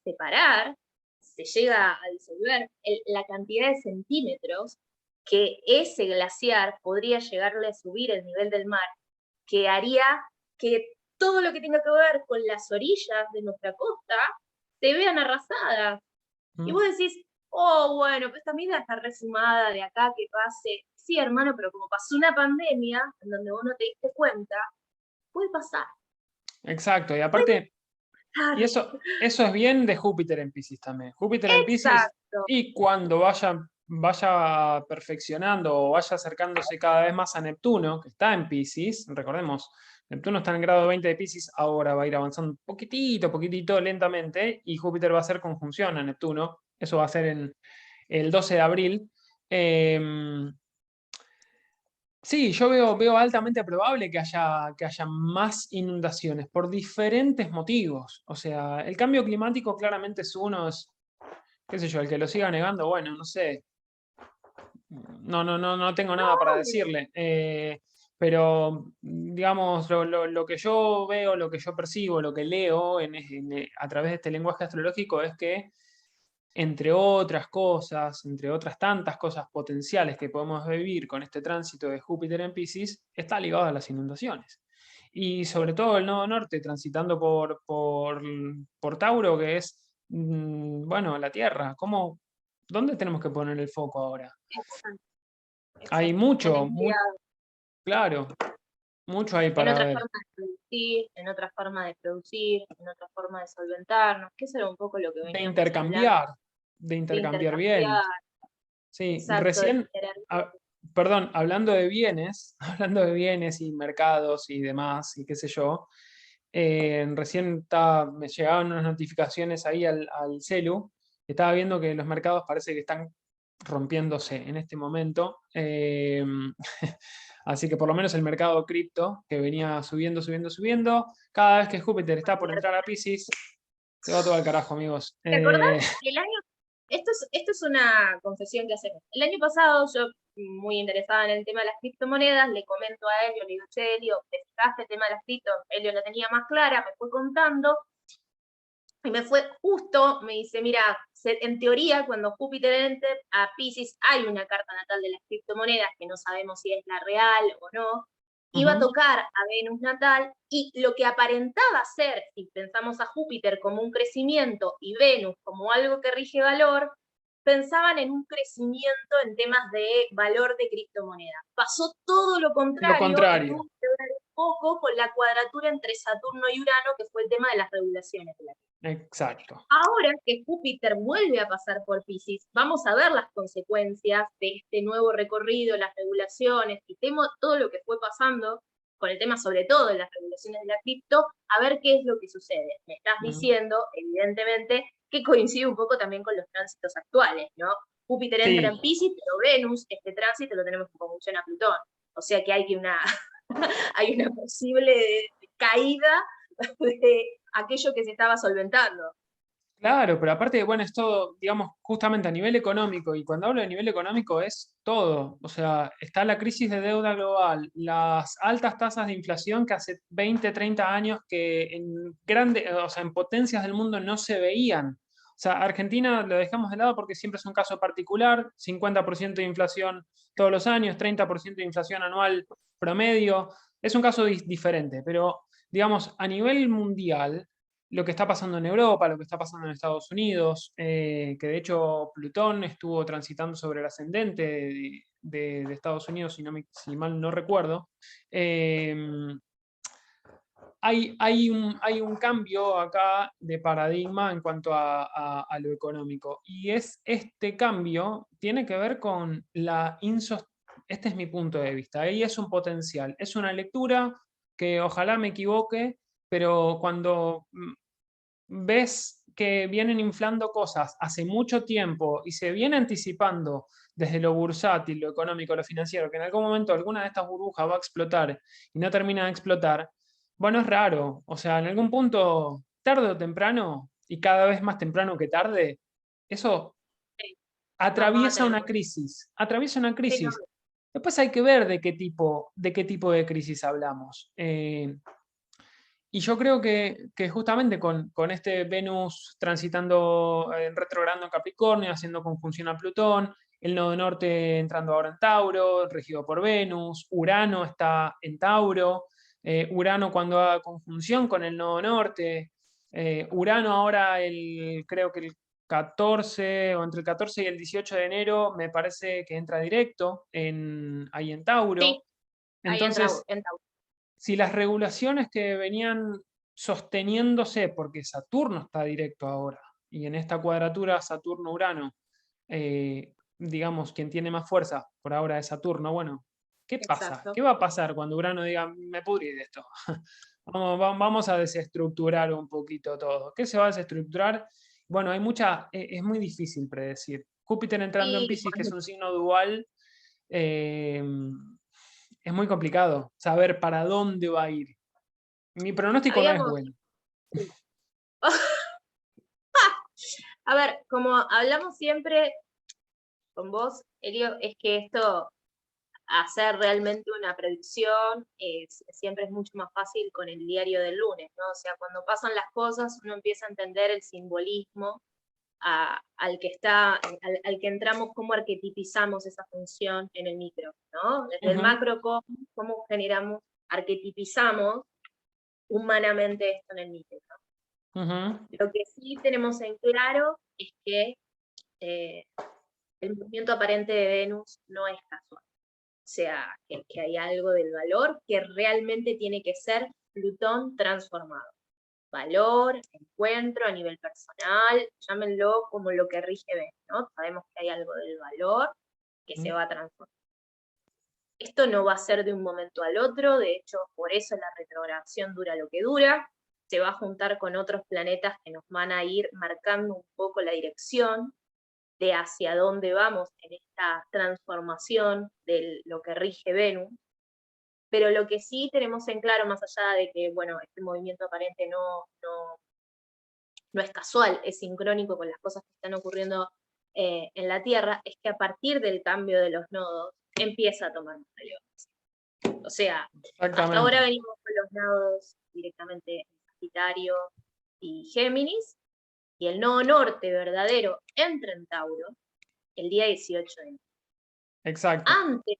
separar, se llega a disolver la cantidad de centímetros que ese glaciar podría llegarle a subir el nivel del mar, que haría que todo lo que tenga que ver con las orillas de nuestra costa se vean arrasadas. Y vos ¿Mm? decís, oh, bueno, pues esta vida está resumada de acá que pase. Sí, hermano, pero como pasó una pandemia en donde vos no te diste cuenta, puede pasar. Exacto. Y Puede aparte, Y eso es bien de Júpiter en Piscis también. Júpiter en Piscis, Exacto. y cuando vaya perfeccionando o vaya acercándose cada vez más a Neptuno, que está en Piscis, recordemos, Neptuno está en el grado 20 de Piscis, ahora va a ir avanzando poquitito, lentamente, y Júpiter va a hacer conjunción a Neptuno. Eso va a ser en el 12 de abril. Sí, yo veo altamente probable que haya más inundaciones por diferentes motivos. O sea, el cambio climático claramente es uno, qué sé yo, el que lo siga negando, bueno, no sé, no tengo nada para Obvio. decirle. Pero, digamos, lo que yo veo, lo que yo percibo, lo que leo a través de este lenguaje astrológico es que, entre otras cosas, entre otras tantas cosas potenciales que podemos vivir con este tránsito de Júpiter en Piscis, está ligado a las inundaciones. Y sobre todo el nodo norte, transitando por Tauro, que es, bueno, la Tierra. ¿Dónde tenemos que poner el foco ahora? Exacto, Hay exacto. mucho, Tener muy cuidado claro, mucho hay en para otra ver. forma de producir, en otra forma de producir, en otra forma de solventarnos, que eso era un poco lo que De veníamos hablando, intercambiar, de de intercambiar intercambiar, bienes. Sí, exacto, de recién, generar. perdón, hablando de bienes, hablando de bienes y mercados y demás, y qué sé yo, recién me llegaban unas notificaciones ahí al celu, estaba viendo que los mercados parece que están rompiéndose en este momento. Así que por lo menos el mercado cripto, que venía subiendo, cada vez que Júpiter está por entrar a Pisces, se va todo al carajo, amigos. ¿Te acordás? El año, esto es una confesión que hacemos. El año pasado, yo, muy interesada en el tema de las criptomonedas, le comento a Elio, le digo, che, Elio, ¿te fijaste el tema de las cripto? Elio la tenía más clara, me fue contando, y me fue justo, me dice, mira, en teoría, cuando Júpiter entre a Pisces, hay una carta natal de las criptomonedas, que no sabemos si es la real o no, iba a Ujú. tocar a Venus natal, y lo que aparentaba ser, si pensamos a Júpiter como un crecimiento y Venus como algo que rige valor, pensaban en un crecimiento en temas de valor de criptomonedas. Pasó todo lo Lo contrario y tuvo contrario, que ver un poco con la cuadratura entre Saturno y Urano, que fue el tema de las regulaciones de la. exacto. Ahora que Júpiter vuelve a pasar por Piscis, vamos a ver las consecuencias de este nuevo recorrido, las regulaciones y todo lo que fue pasando con el tema sobre todo de las regulaciones de la cripto, a ver qué es lo que sucede. Me estás Ujú. diciendo, evidentemente, que coincide un poco también con los tránsitos actuales, ¿no? Júpiter entra en Sí, Piscis, pero Venus, este tránsito lo tenemos en conjunción a Plutón. O sea que hay una posible caída de aquello que se estaba solventando. claro, pero aparte, bueno, es todo, digamos, justamente a nivel económico, y cuando hablo de nivel económico es todo, o sea, está la crisis de deuda global, las altas tasas de inflación que hace 20, 30 años que o sea, en potencias del mundo no se veían. O sea, Argentina lo dejamos de lado porque siempre es un caso particular, 50% de inflación todos los años, 30% de inflación anual promedio, es un caso diferente, pero digamos, a nivel mundial lo que está pasando en Europa, lo que está pasando en Estados Unidos, que de hecho Plutón estuvo transitando sobre el ascendente de Estados Unidos, si mal no recuerdo. eh, hay un cambio acá de paradigma en cuanto a lo económico. Y este cambio tiene que ver con este es mi punto de vista, ahí es un potencial, es una lectura que ojalá me equivoque, pero cuando ves que vienen inflando cosas hace mucho tiempo y se viene anticipando desde lo bursátil, lo económico, lo financiero, que en algún momento alguna de estas burbujas va a explotar y no termina de explotar, bueno, es raro. O sea, en algún punto, tarde o temprano, y cada vez más temprano que tarde, eso Sí, vamos a atraviesa tener. una crisis, atraviesa una Sí, no, crisis. Después hay que ver de qué tipo de crisis hablamos. Y yo creo que justamente con este Venus transitando en retrogrado en Capricornio, haciendo conjunción a Plutón, el nodo norte entrando ahora en Tauro, regido por Venus, Urano está en Tauro, Urano cuando haga conjunción con el nodo norte, Urano ahora creo que el 14 o entre el 14 y el 18 de enero me parece que entra directo ahí en sí, Tauro. ahí entra Entonces, en Tauro. si las regulaciones que venían sosteniéndose, porque Saturno está directo ahora, y en esta cuadratura Saturno-Urano, digamos, quien tiene más fuerza por ahora es Saturno. Bueno, ¿qué pasa? Exacto. ¿Qué va a pasar cuando Urano diga, me pudrí de esto? Vamos a desestructurar un poquito todo. ¿Qué se va a desestructurar? Bueno, es muy difícil predecir. Júpiter entrando en Y Piscis, que es un signo dual, eh, es muy complicado saber para dónde va a ir. Mi pronóstico no es habíamos, bueno. sí. A ver, como hablamos siempre con vos, Elio, es que esto, hacer realmente una predicción, siempre es mucho más fácil con el diario del lunes, ¿no? O sea, cuando pasan las cosas, uno empieza a entender el simbolismo al que al que entramos, cómo arquetipizamos esa función en el micro, ¿no? Desde el Ujú, macro, cómo generamos, arquetipizamos humanamente esto en el micro, ¿no? ujú. Lo que sí tenemos en claro es que eh, el movimiento aparente de Venus no es casual. O sea, que hay algo del valor que realmente tiene que ser Plutón transformado. Valor, encuentro a nivel personal, llámenlo como lo que rige Venus, ¿no? Sabemos que hay algo del valor que se va a transformar. Esto no va a ser de un momento al otro, de hecho, por eso la retrogradación dura lo que dura, se va a juntar con otros planetas que nos van a ir marcando un poco la dirección de hacia dónde vamos en esta transformación de lo que rige Venus, pero lo que sí tenemos en claro, más allá de que, bueno, este movimiento aparente no es casual, es sincrónico con las cosas que están ocurriendo en la Tierra, es que a partir del cambio de los nodos empieza a tomar más relevancia. O sea, hasta ahora Exactamente. venimos con los nodos directamente en Sagitario y Géminis, y el nodo norte verdadero entra en Tauro el día 18 de enero. Exacto. Antes,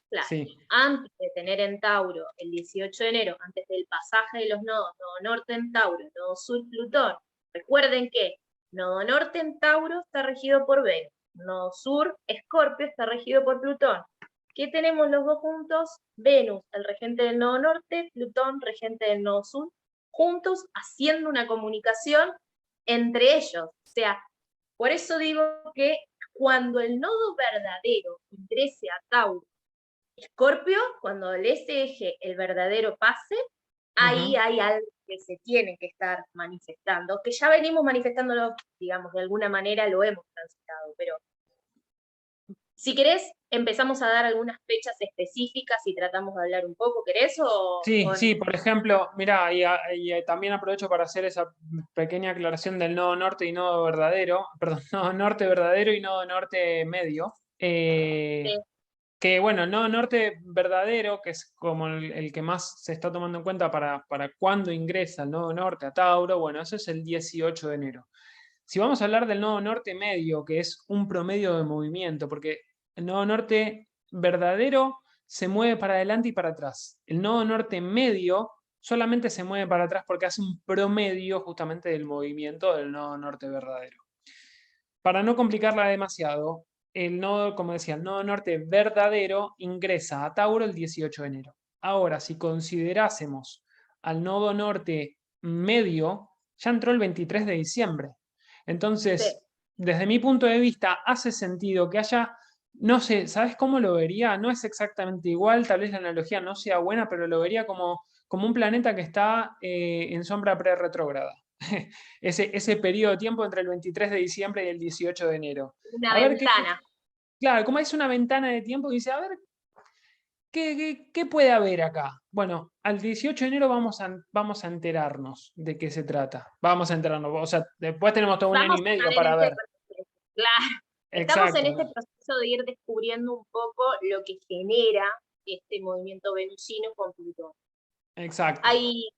claro, Sí. antes de tener en Tauro el 18 de enero, antes del pasaje de los nodos, nodo norte en Tauro, nodo sur Plutón, recuerden que nodo norte en Tauro está regido por Venus, nodo sur Escorpio está regido por Plutón. ¿Qué tenemos los dos juntos? Venus, el regente del nodo norte, Plutón, regente del nodo sur, juntos haciendo una comunicación entre ellos. O sea, por eso digo que cuando el nodo verdadero ingrese a Tauro, Escorpio, cuando ese eje, el verdadero pase, ahí Ujú. hay algo que se tiene que estar manifestando, que ya venimos manifestándolo, digamos, de alguna manera lo hemos transitado, pero si querés, empezamos a dar algunas fechas específicas y tratamos de hablar un poco, ¿querés? Sí, sí, por ejemplo, mirá, también aprovecho para hacer esa pequeña aclaración del nodo norte y nodo verdadero, perdón, nodo norte verdadero y nodo norte medio. Sí, Que bueno, el nodo norte verdadero, que es como el que más se está tomando en cuenta para cuándo ingresa el nodo norte a Tauro, bueno, eso es el 18 de enero. Si vamos a hablar del nodo norte medio, que es un promedio de movimiento, porque el nodo norte verdadero se mueve para adelante y para atrás. El nodo norte medio solamente se mueve para atrás porque hace un promedio justamente del movimiento del nodo norte verdadero. Para no complicarla demasiado, el nodo, como decía, el nodo norte verdadero ingresa a Tauro el 18 de enero. Ahora, si considerásemos al nodo norte medio, ya entró el 23 de diciembre. sí. Entonces, desde mi punto de vista, hace sentido que haya, no sé, ¿sabes cómo lo vería? No es exactamente igual, tal vez la analogía no sea buena, pero lo vería como un planeta que está en sombra pre-retrógrada. Ese periodo de tiempo entre el 23 de diciembre y el 18 de enero. Una A ver qué, ventana. claro, como es una ventana de tiempo, dice, a ver, ¿qué puede haber acá? Bueno, al 18 de enero vamos a enterarnos de qué se trata. Vamos a enterarnos. O sea, después tenemos todo un año Vamos y a medio estar en para este ver. proceso. Claro, estamos en Exacto, este proceso de ir descubriendo un poco lo que genera este movimiento venusino con Plutón. exacto. Hay,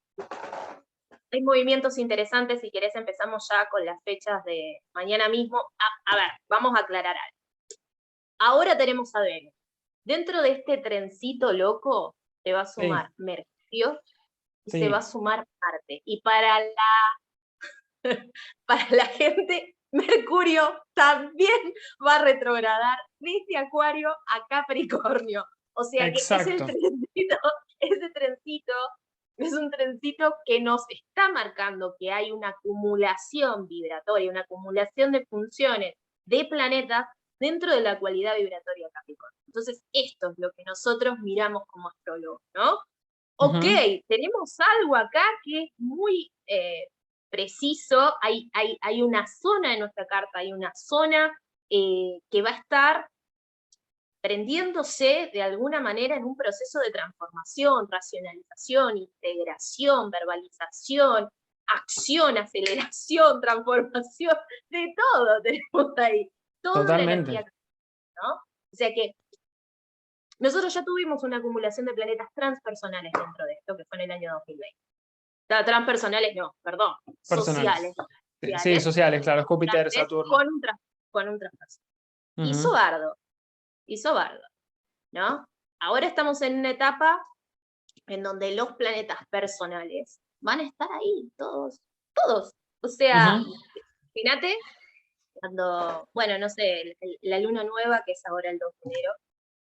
hay movimientos interesantes, si querés empezamos ya con las fechas de mañana mismo. A ver, vamos a aclarar algo. Ahora tenemos a Venus. Dentro de este trencito loco se va a Sí, sumar Mercurio y se va a sí, sumar Marte. Y para la gente, Mercurio también va a retrogradar desde Acuario a Capricornio. O sea que exacto. ese trencito Es un trencito que nos está marcando que hay una acumulación vibratoria, una acumulación de funciones de planetas dentro de la cualidad vibratoria Capricornio. Entonces, esto es lo que nosotros miramos como astrólogos, ¿no? Ok, tenemos algo acá que es muy preciso, hay una zona en nuestra carta, hay una zona que va a estar prendiéndose de alguna manera en un proceso de transformación, racionalización, integración, verbalización, acción, aceleración, transformación, de todo tenemos ahí, toda la Totalmente. energía, ¿no? O sea que nosotros ya tuvimos una acumulación de planetas transpersonales dentro de esto, que fue en el año 2020. Transpersonales no, perdón, sociales. Personales. Sí, sociales, claro, Júpiter, Saturno. Con un traspaso. Ujú. Hizo bardo, ¿no? Ahora estamos en una etapa en donde los planetas personales van a estar ahí, todos, todos. O sea, Ujú. fíjate, cuando, bueno, no sé, la luna nueva, que es ahora el 2 de enero,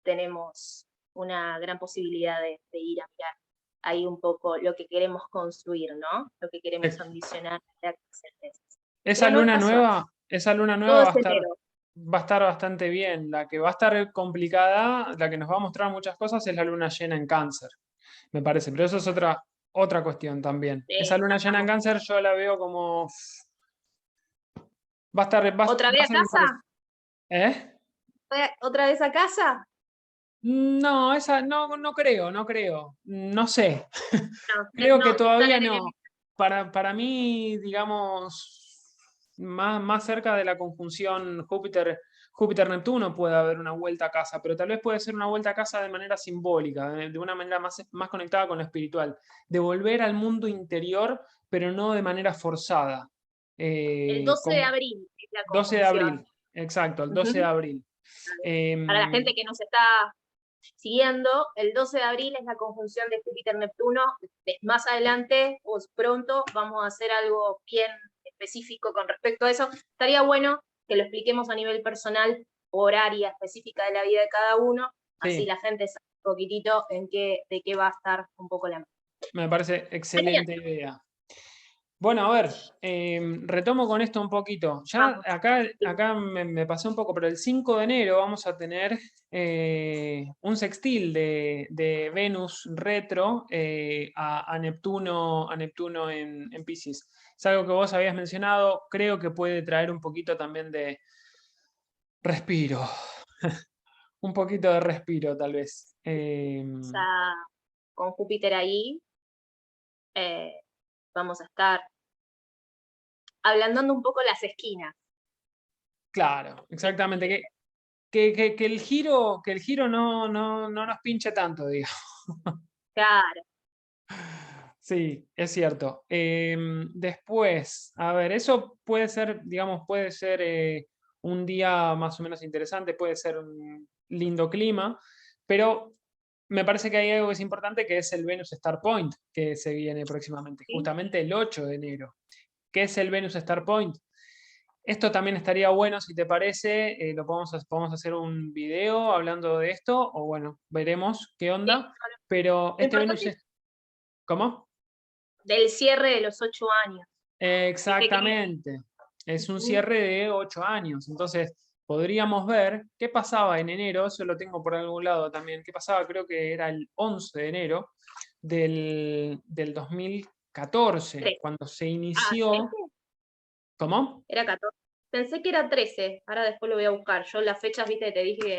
tenemos una gran posibilidad de ir a mirar ahí un poco lo que queremos construir, ¿no? Lo que queremos Ex- ambicionar de aquí a 6 meses. Esa Pero no es luna casual, nueva, esa luna nueva todo es enero. va a estar bastante bien. La que va a estar complicada, la que nos va a mostrar muchas cosas, es la luna llena en Cáncer, me parece. Pero eso es otra cuestión también. Esa luna llena en Estamos. Cáncer yo la veo como va a estar, ¿Otra va vez a a ser un casa? ¿Eh? ¿Otra vez a casa? No, esa no creo, no creo. No sé. No, Creo que no, está la todavía no. energía. Para mí, digamos, más cerca de la conjunción Júpiter-Neptuno puede haber una vuelta a casa, pero tal vez puede ser una vuelta a casa de manera simbólica, de una manera más conectada con lo espiritual, de volver al mundo interior, pero no de manera forzada. El 12 de Como abril es la 12 de conjunción. abril, exacto, el 12 de Ujú. abril. Para la Em, gente que nos está siguiendo, el 12 de abril es la conjunción de Júpiter-Neptuno. Más adelante, pues pronto, vamos a hacer algo bien específico con respecto a eso. Estaría bueno que lo expliquemos a nivel personal, por área específica de la vida de cada uno, así sí, la gente sabe un poquitito de qué va a estar un poco la mano. me parece excelente idea. Bueno, a ver, retomo con esto un poquito. Ya Vamos. acá me pasé un poco, pero el 5 de enero vamos a tener un sextil de Venus retro a Neptuno en Piscis. Es algo que vos habías mencionado, creo que puede traer un poquito también de respiro, un poquito de respiro tal vez. O sea, con Júpiter ahí, eh, vamos a estar ablandando un poco las esquinas. Claro, Sí, exactamente. sí, Que el giro no nos pinche tanto, digamos. claro. Sí, es cierto. Después, a ver, eso puede ser, digamos, puede ser un día más o menos interesante, puede ser un lindo clima, pero me parece que hay algo que es importante, que es el Venus Star Point, que se viene próximamente, ¿Sí? justamente el 8 de enero. ¿Qué es el Venus Star Point? Esto también estaría bueno, si te parece, podemos hacer un video hablando de esto, o bueno, veremos qué Sí. onda, pero Lo este Venus importante es es... ¿Cómo? del cierre de los 8 años. ¿Viste que Exactamente. Es un ujú, cierre de 8 años. Entonces, podríamos ver qué pasaba en enero, eso lo tengo por algún lado también, qué pasaba, creo que era el 11 de enero del 2014, 13? cuando se Ah, inició. 13, ¿Cómo? era 14. Pensé que era 13, ahora después lo voy a buscar. Yo las fechas, viste, te dije que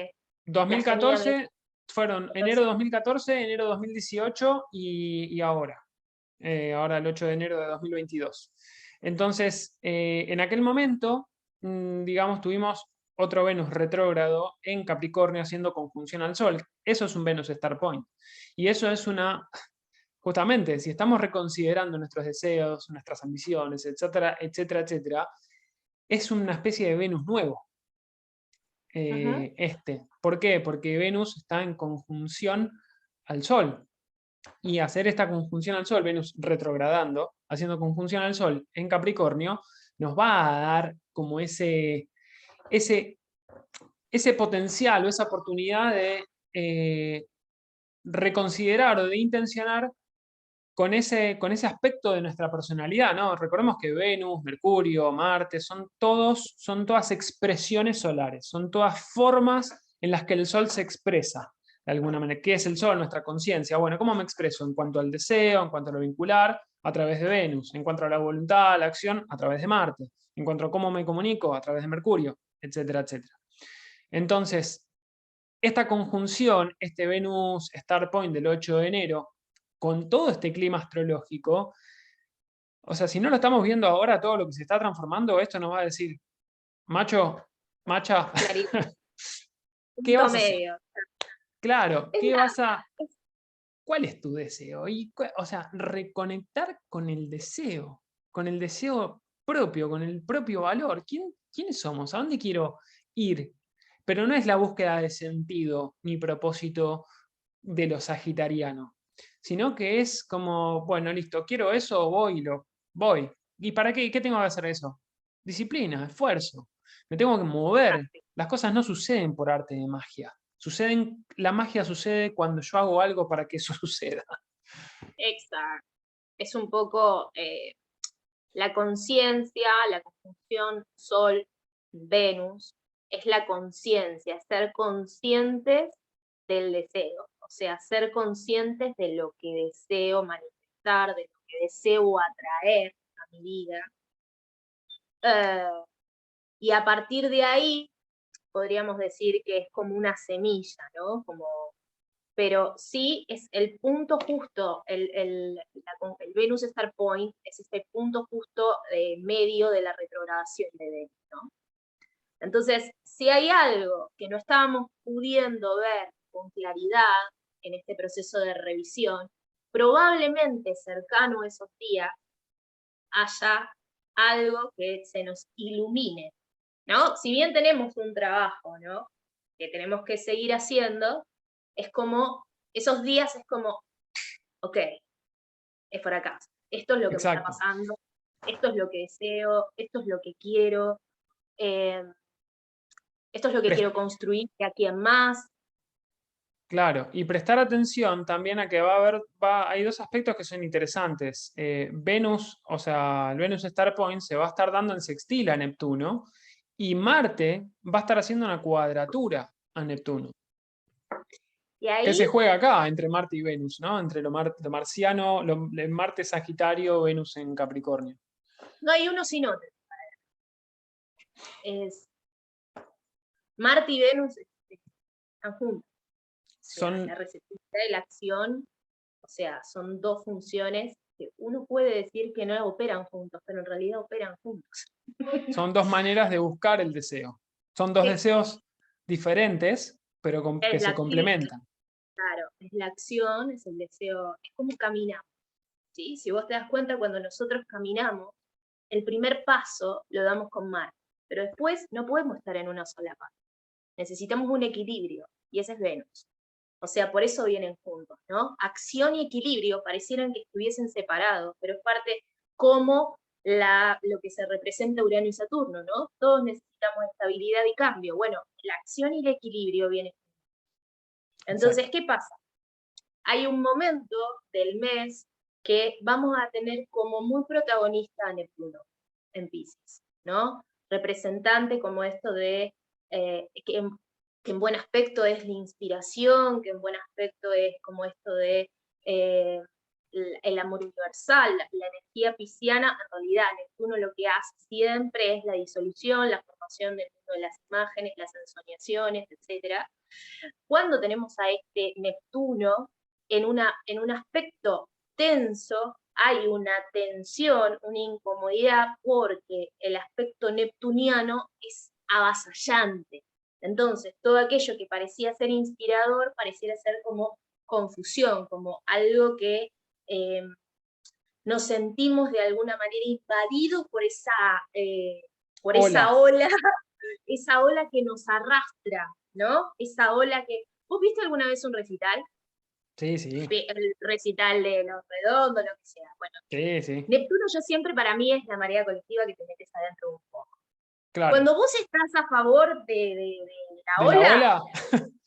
las tenía medio 2014 fueron enero 14. 2014, enero 2018 y ahora. Ahora el 8 de enero de 2022. Entonces, en aquel momento, digamos, tuvimos otro Venus retrógrado en Capricornio haciendo conjunción al Sol. Eso es un Venus Star Point. Y eso es justamente, si estamos reconsiderando nuestros deseos, nuestras ambiciones, etcétera, etcétera, etcétera, es una especie de Venus nuevo. Ujú. ¿Por qué? Porque Venus está en conjunción al Sol. Y hacer esta conjunción al Sol, Venus retrogradando, haciendo conjunción al Sol en Capricornio, nos va a dar como ese, ese potencial o esa oportunidad de reconsiderar o de intencionar con ese aspecto de nuestra personalidad, ¿no? Recordemos que Venus, Mercurio, Marte, son todas expresiones solares, son todas formas en las que el Sol se expresa, de alguna manera. ¿Qué es el Sol? Nuestra conciencia. Bueno, ¿cómo me expreso? En cuanto al deseo, en cuanto a lo vincular, a través de Venus, en cuanto a la voluntad, a la acción, a través de Marte, en cuanto a cómo me comunico, a través de Mercurio, etcétera, etcétera. Entonces, esta conjunción, este Venus Star Point del 8 de enero, con todo este clima astrológico, o sea, si no lo estamos viendo ahora, todo lo que se está transformando, esto nos va a decir, macho, macha, Claridad, ¿qué punto vas a hacer? medio. Claro, Es ¿qué la- vas a... ¿Cuál es tu deseo? O sea, reconectar con el deseo propio, con el propio valor. ¿Quiénes somos? ¿A dónde quiero ir? Pero no es la búsqueda de sentido ni propósito de lo sagitariano, sino que es como, bueno, listo, quiero eso, voy. ¿Y para qué? ¿Qué tengo que hacer eso? Disciplina, esfuerzo. Me tengo que mover. Las cosas no suceden por arte de magia. La magia sucede cuando yo hago algo para que eso suceda. Exacto. Es un poco la conciencia, la conjunción Sol-Venus, es la conciencia, ser conscientes del deseo, o sea, ser conscientes de lo que deseo manifestar, de lo que deseo atraer a mi vida. Y a partir de ahí, podríamos decir que es como una semilla, ¿no? Pero sí es el punto justo, el Venus Star Point es este punto justo medio de la retrogradación de Venus, ¿no? Entonces, si hay algo que no estábamos pudiendo ver con claridad en este proceso de revisión, probablemente cercano a esos días haya algo que se nos ilumine, ¿no? Si bien tenemos un trabajo, ¿no?, que tenemos que seguir haciendo, es como, esos días es como, ok, es por acá, esto es lo que me está Exacto. pasando, esto es lo que deseo, esto es lo que quiero, eh, esto es lo que quiero construir de aquí en más. Claro, y prestar atención también a que hay dos aspectos que son interesantes. Venus, o sea, el Venus Star Point se va a estar dando en sextil a Neptuno y Marte va a estar haciendo una cuadratura a Neptuno. Y ¿Qué ahí se juega acá entre Marte y Venus, ¿no? Entre lo marciano, Marte Sagitario, Venus en Capricornio. no hay uno sin otro. Es Marte y Venus están juntos. O sea, la receptividad y la acción, o sea, son dos funciones que uno puede decir que no operan juntos, pero en realidad operan juntos. Son dos maneras de buscar el deseo. Son dos deseos diferentes, pero que Es la se actividad, complementan. claro, es la acción, es el deseo, es como caminamos, ¿sí? Si vos te das cuenta, cuando nosotros caminamos, el primer paso lo damos con Marte, pero después no podemos estar en una sola parte. Necesitamos un equilibrio, y ese es Venus. O sea, por eso vienen juntos, ¿no? Acción y equilibrio parecieran que estuviesen separados, pero es parte como lo que se representa Urano y Saturno, ¿no? Todos necesitamos estabilidad y cambio. Bueno, la acción y el equilibrio vienen juntos. Entonces, ¿qué pasa? Hay un momento del mes que vamos a tener como muy protagonista a Neptuno en Piscis, ¿no? Representante como esto de que en buen aspecto es la inspiración, que en buen aspecto es como esto de el amor universal, la energía pisciana. En realidad Neptuno lo que hace siempre es la disolución, la formación del mundo de las imágenes, las ensoñaciones, etc. Cuando tenemos a este Neptuno en un aspecto tenso, hay una tensión, una incomodidad, porque el aspecto neptuniano es avasallante. Entonces, todo aquello que parecía ser inspirador pareciera ser como confusión, como algo que nos sentimos de alguna manera invadidos por esa ola, esa ola que nos arrastra, ¿no? Esa ola que... ¿Vos viste alguna vez un recital? Sí, sí. El recital de Los Redondos, lo que sea. Bueno, Sí, sí. Neptuno yo siempre para mí es la marea colectiva que te metes adentro un poco. Claro. Cuando vos estás a favor de la ¿De ola, la ola?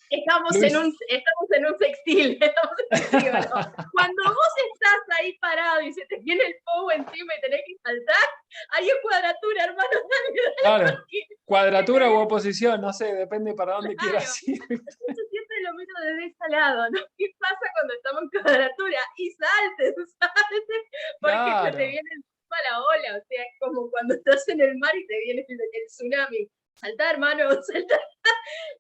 estamos en un sextil. Cuando vos estás ahí parado y se te viene el fuego encima y tenés que saltar, ahí es cuadratura, hermano. Claro, cuadratura u oposición, no sé, depende para dónde quieras ir. Yo siempre lo miro desde ese lado, ¿no? ¿Qué pasa cuando estamos en cuadratura? Y salte, porque se Claro. te viene encima la ola, o sea, es como cuando estás en el mar y te viene el tsunami. Saltá, hermano, saltá.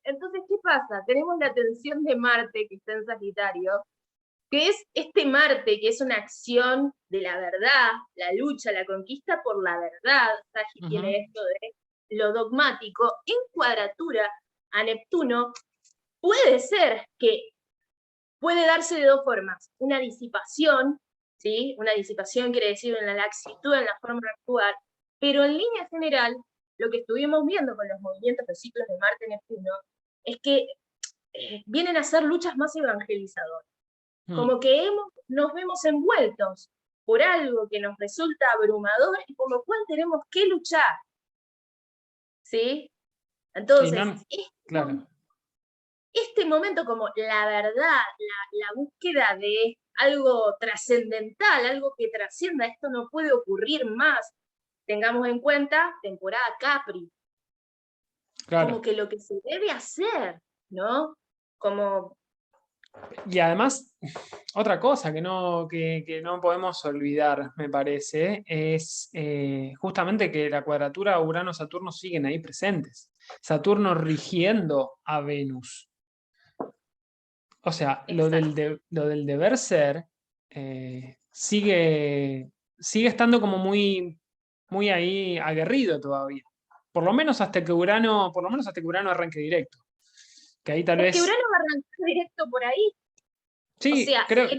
Entonces, ¿qué pasa? Tenemos la tensión de Marte, que está en Sagitario, que es este Marte, que es una acción de la verdad, la lucha, la conquista por la verdad. Sagi tiene esto de lo dogmático, en cuadratura a Neptuno, puede ser que puede darse de dos formas. Una disipación, ¿sí? Una disipación quiere decir en la laxitud, en la forma de actuar, pero en línea general, lo que estuvimos viendo con los movimientos, los ciclos de Marte-Neptuno, es que vienen a ser luchas más evangelizadoras. Como que nos vemos envueltos por algo que nos resulta abrumador y por lo cual tenemos que luchar. ¿Sí? Entonces, claro. Este momento como la verdad, la búsqueda de algo trascendental, algo que trascienda, esto no puede ocurrir más. Tengamos en cuenta temporada Capri. Claro. Como que lo que se debe hacer, ¿no? Como... Y además, otra cosa que no podemos olvidar, me parece, es justamente que la cuadratura Urano-Saturno siguen ahí presentes. Saturno rigiendo a Venus. O sea, lo del deber ser sigue estando como muy, muy ahí aguerrido todavía. Por lo menos hasta que Urano arranque directo. Que ahí tal vez... que Urano va a arrancar directo por ahí. Sí, o sea, creo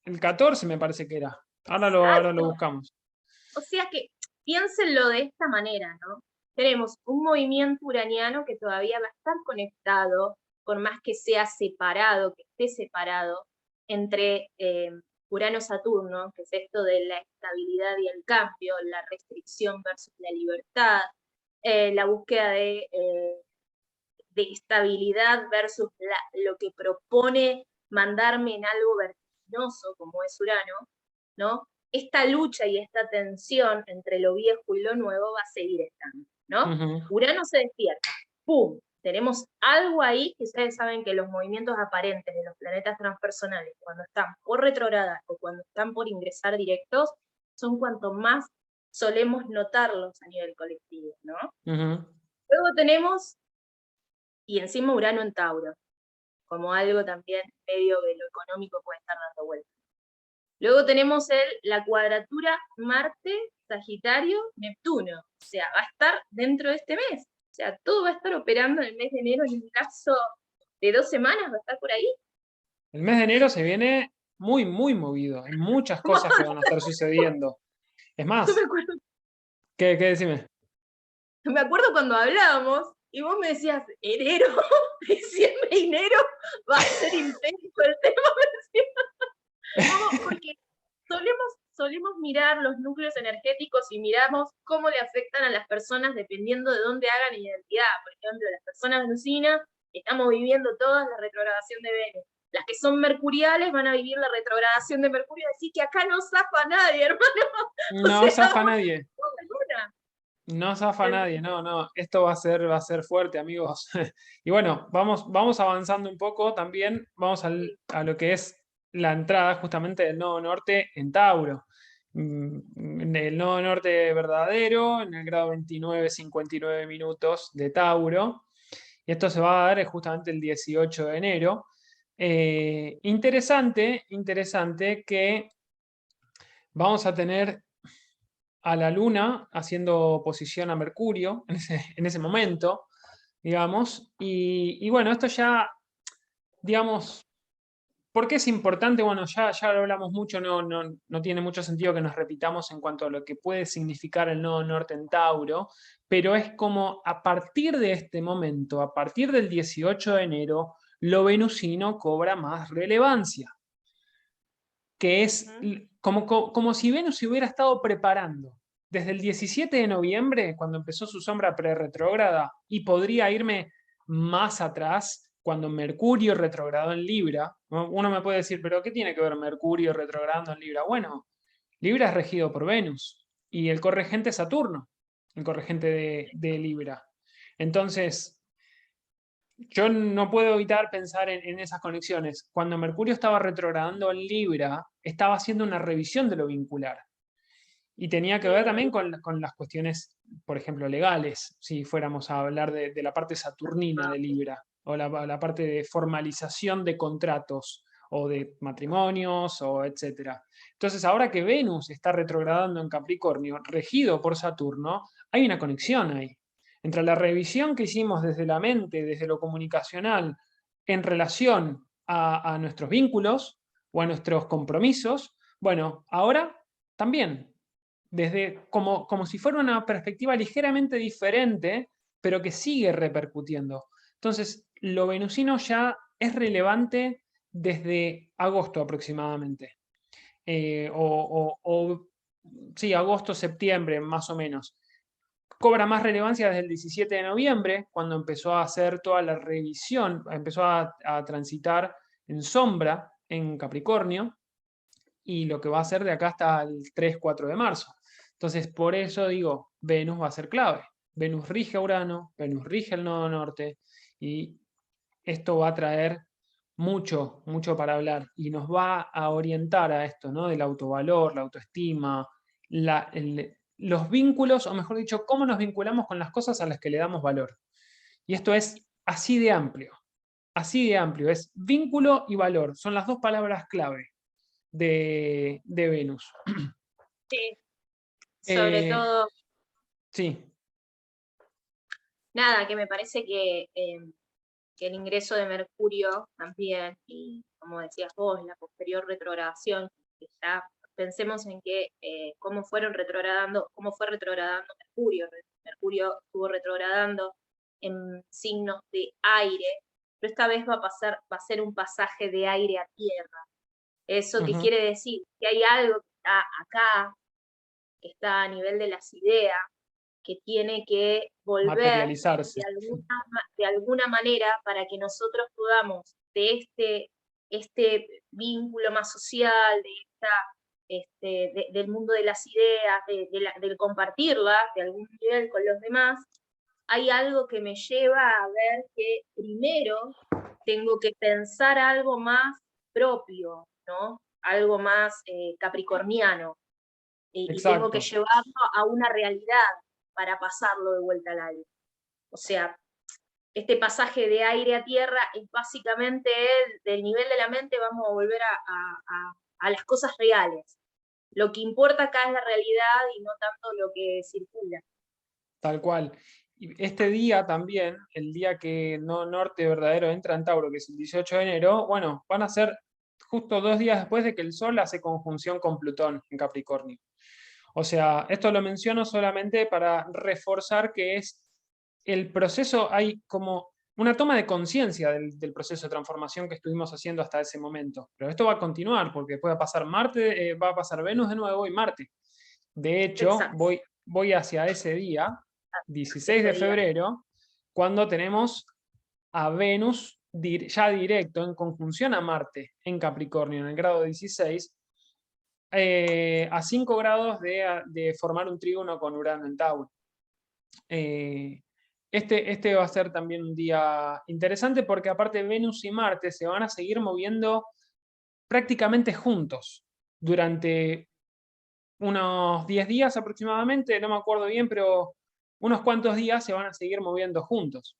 el 14 me parece que era. Ahora lo buscamos. O sea que piénsenlo de esta manera, ¿no? Tenemos un movimiento uraniano que todavía va a estar conectado, por más que sea separado, que esté separado, entre Urano-Saturno, que es esto de la estabilidad y el cambio, la restricción versus la libertad, la búsqueda de estabilidad versus lo que propone mandarme en algo vertiginoso, como es Urano, ¿no? Esta lucha y esta tensión entre lo viejo y lo nuevo va a seguir estando, ¿no? Urano se despierta, ¡pum! Tenemos algo ahí, que ustedes saben que los movimientos aparentes de los planetas transpersonales, cuando están por retrogradar o cuando están por ingresar directos, son cuanto más solemos notarlos a nivel colectivo, ¿no? Luego tenemos, y encima Urano en Tauro, como algo también medio de lo económico puede estar dando vuelta. Luego tenemos la cuadratura Marte-Sagitario-Neptuno, o sea, va a estar dentro de este mes. O sea, todo va a estar operando en el mes de enero en un lapso de 2 semanas, va a estar por ahí. El mes de enero se viene muy, muy movido. Hay muchas cosas que van a estar sucediendo. Es más, ¿qué decime? Me acuerdo cuando hablábamos y vos me decías, enero, diciembre, enero, va a ser intenso el tema. Porque solemos mirar los núcleos energéticos y miramos cómo le afectan a las personas dependiendo de dónde hagan identidad. Por ejemplo, las personas venusinas, estamos viviendo todas la retrogradación de Venus. Las que son mercuriales van a vivir la retrogradación de Mercurio, así que acá no zafa nadie, hermano. No zafa nadie. No zafa nadie, no. Esto va a ser fuerte, amigos. Y bueno, vamos avanzando un poco también. Vamos a lo que es la entrada justamente del nodo norte en Tauro. El nodo norte verdadero, en el grado 29-59 minutos de Tauro. Y esto se va a dar justamente el 18 de enero. Interesante que vamos a tener a la Luna haciendo oposición a Mercurio en ese momento, digamos. Y bueno, esto ya, digamos, ¿por qué es importante? Bueno, ya lo hablamos mucho, no tiene mucho sentido que nos repitamos en cuanto a lo que puede significar el nodo norte en Tauro, pero es como a partir de este momento, a partir del 18 de enero, lo venusino cobra más relevancia, que es como si Venus se hubiera estado preparando desde el 17 de noviembre, cuando empezó su sombra pre-retrógrada, y podría irme más atrás, cuando Mercurio retrogradó en Libra, ¿no? Uno me puede decir, ¿pero qué tiene que ver Mercurio retrogradando en Libra? Bueno, Libra es regido por Venus y el corregente es Saturno, el corregente de Libra. Entonces, yo no puedo evitar pensar en esas conexiones. Cuando Mercurio estaba retrogradando en Libra, estaba haciendo una revisión de lo vincular. Y tenía que ver también con las cuestiones, por ejemplo, legales, si fuéramos a hablar de la parte saturnina de Libra, o la parte de formalización de contratos, o de matrimonios, o etcétera. Entonces, ahora que Venus está retrogradando en Capricornio, regido por Saturno, hay una conexión ahí. Entre la revisión que hicimos desde la mente, desde lo comunicacional, en relación a nuestros vínculos o a nuestros compromisos, bueno, ahora también desde como si fuera una perspectiva ligeramente diferente, pero que sigue repercutiendo. Entonces, lo venusino ya es relevante desde agosto aproximadamente. Sí, agosto, septiembre, más o menos. Cobra más relevancia desde el 17 de noviembre, cuando empezó a hacer toda la revisión, empezó a transitar en sombra en Capricornio, y lo que va a hacer de acá hasta el 3-4 de marzo. Entonces, por eso digo, Venus va a ser clave. Venus rige a Urano, Venus rige el nodo norte, y esto va a traer mucho, mucho para hablar, y nos va a orientar a esto, ¿no? Del autovalor, la autoestima, los vínculos, o mejor dicho, cómo nos vinculamos con las cosas a las que le damos valor. Y esto es así de amplio, es vínculo y valor, son las dos palabras clave de Venus. Sí, sobre todo, Sí. nada, que me parece que el ingreso de Mercurio también, y como decías vos, la posterior retrogradación, que ya pensemos en que cómo fue retrogradando Mercurio. Mercurio estuvo retrogradando en signos de aire, pero esta vez va a ser un pasaje de aire a tierra. ¿Eso qué quiere decir? Que hay algo que está acá, que está a nivel de las ideas, que tiene que volver Materializarse. de alguna manera para que nosotros podamos de este vínculo más social, del mundo de las ideas, del compartirlas de algún nivel con los demás, hay algo que me lleva a ver que primero tengo que pensar algo más propio, ¿no? Algo más capricorniano, y tengo que Exacto. llevarlo a una realidad para pasarlo de vuelta al aire. O sea, este pasaje de aire a tierra es básicamente del nivel de la mente vamos a volver a las cosas reales. Lo que importa acá es la realidad y no tanto lo que circula. Tal cual. Y este día también, el día que no Norte verdadero entra en Tauro, que es el 18 de enero, bueno, van a ser justo 2 días después de que el Sol hace conjunción con Plutón en Capricornio. O sea, esto lo menciono solamente para reforzar que es el proceso, hay como una toma de conciencia del proceso de transformación que estuvimos haciendo hasta ese momento. Pero esto va a continuar, porque después va a pasar Marte, va a pasar Venus de nuevo y Marte. De hecho, Exacto. voy hacia ese día, 16 Ese de día. febrero, cuando tenemos a Venus ya directo en conjunción a Marte en Capricornio, en el grado 16, a 5 grados de formar un trígono con Urano en Tauro. Este va a ser también un día interesante, porque aparte Venus y Marte se van a seguir moviendo prácticamente juntos durante unos 10 días aproximadamente, no me acuerdo bien, pero unos cuantos días se van a seguir moviendo juntos.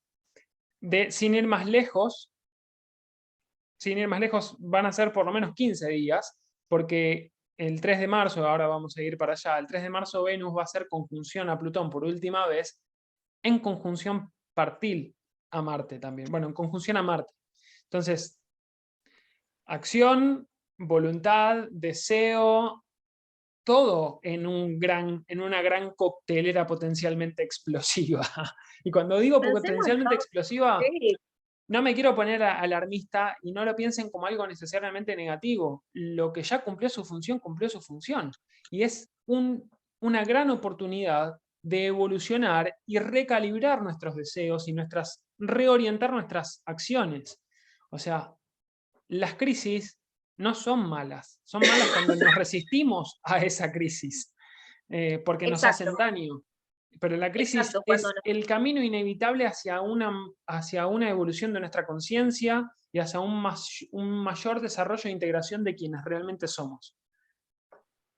Sin ir más lejos, van a ser por lo menos 15 días, porque el 3 de marzo, ahora vamos a ir para allá, el 3 de marzo Venus va a hacer conjunción a Plutón por última vez, en conjunción partil a Marte también. Bueno, en conjunción a Marte. Entonces, acción, voluntad, deseo, todo en una gran coctelera potencialmente explosiva. Y cuando digo Pensemos, potencialmente explosiva, sí, no me quiero poner alarmista, y no lo piensen como algo necesariamente negativo. Lo que ya cumplió su función, cumplió su función. Y es una gran oportunidad de evolucionar y recalibrar nuestros deseos y reorientar nuestras acciones. O sea, las crisis no son malas cuando nos resistimos a esa crisis, porque nos hacen Exacto, daño. Pero la crisis exacto, cuando es el camino inevitable hacia una evolución de nuestra conciencia y hacia un mayor desarrollo e integración de quienes realmente somos.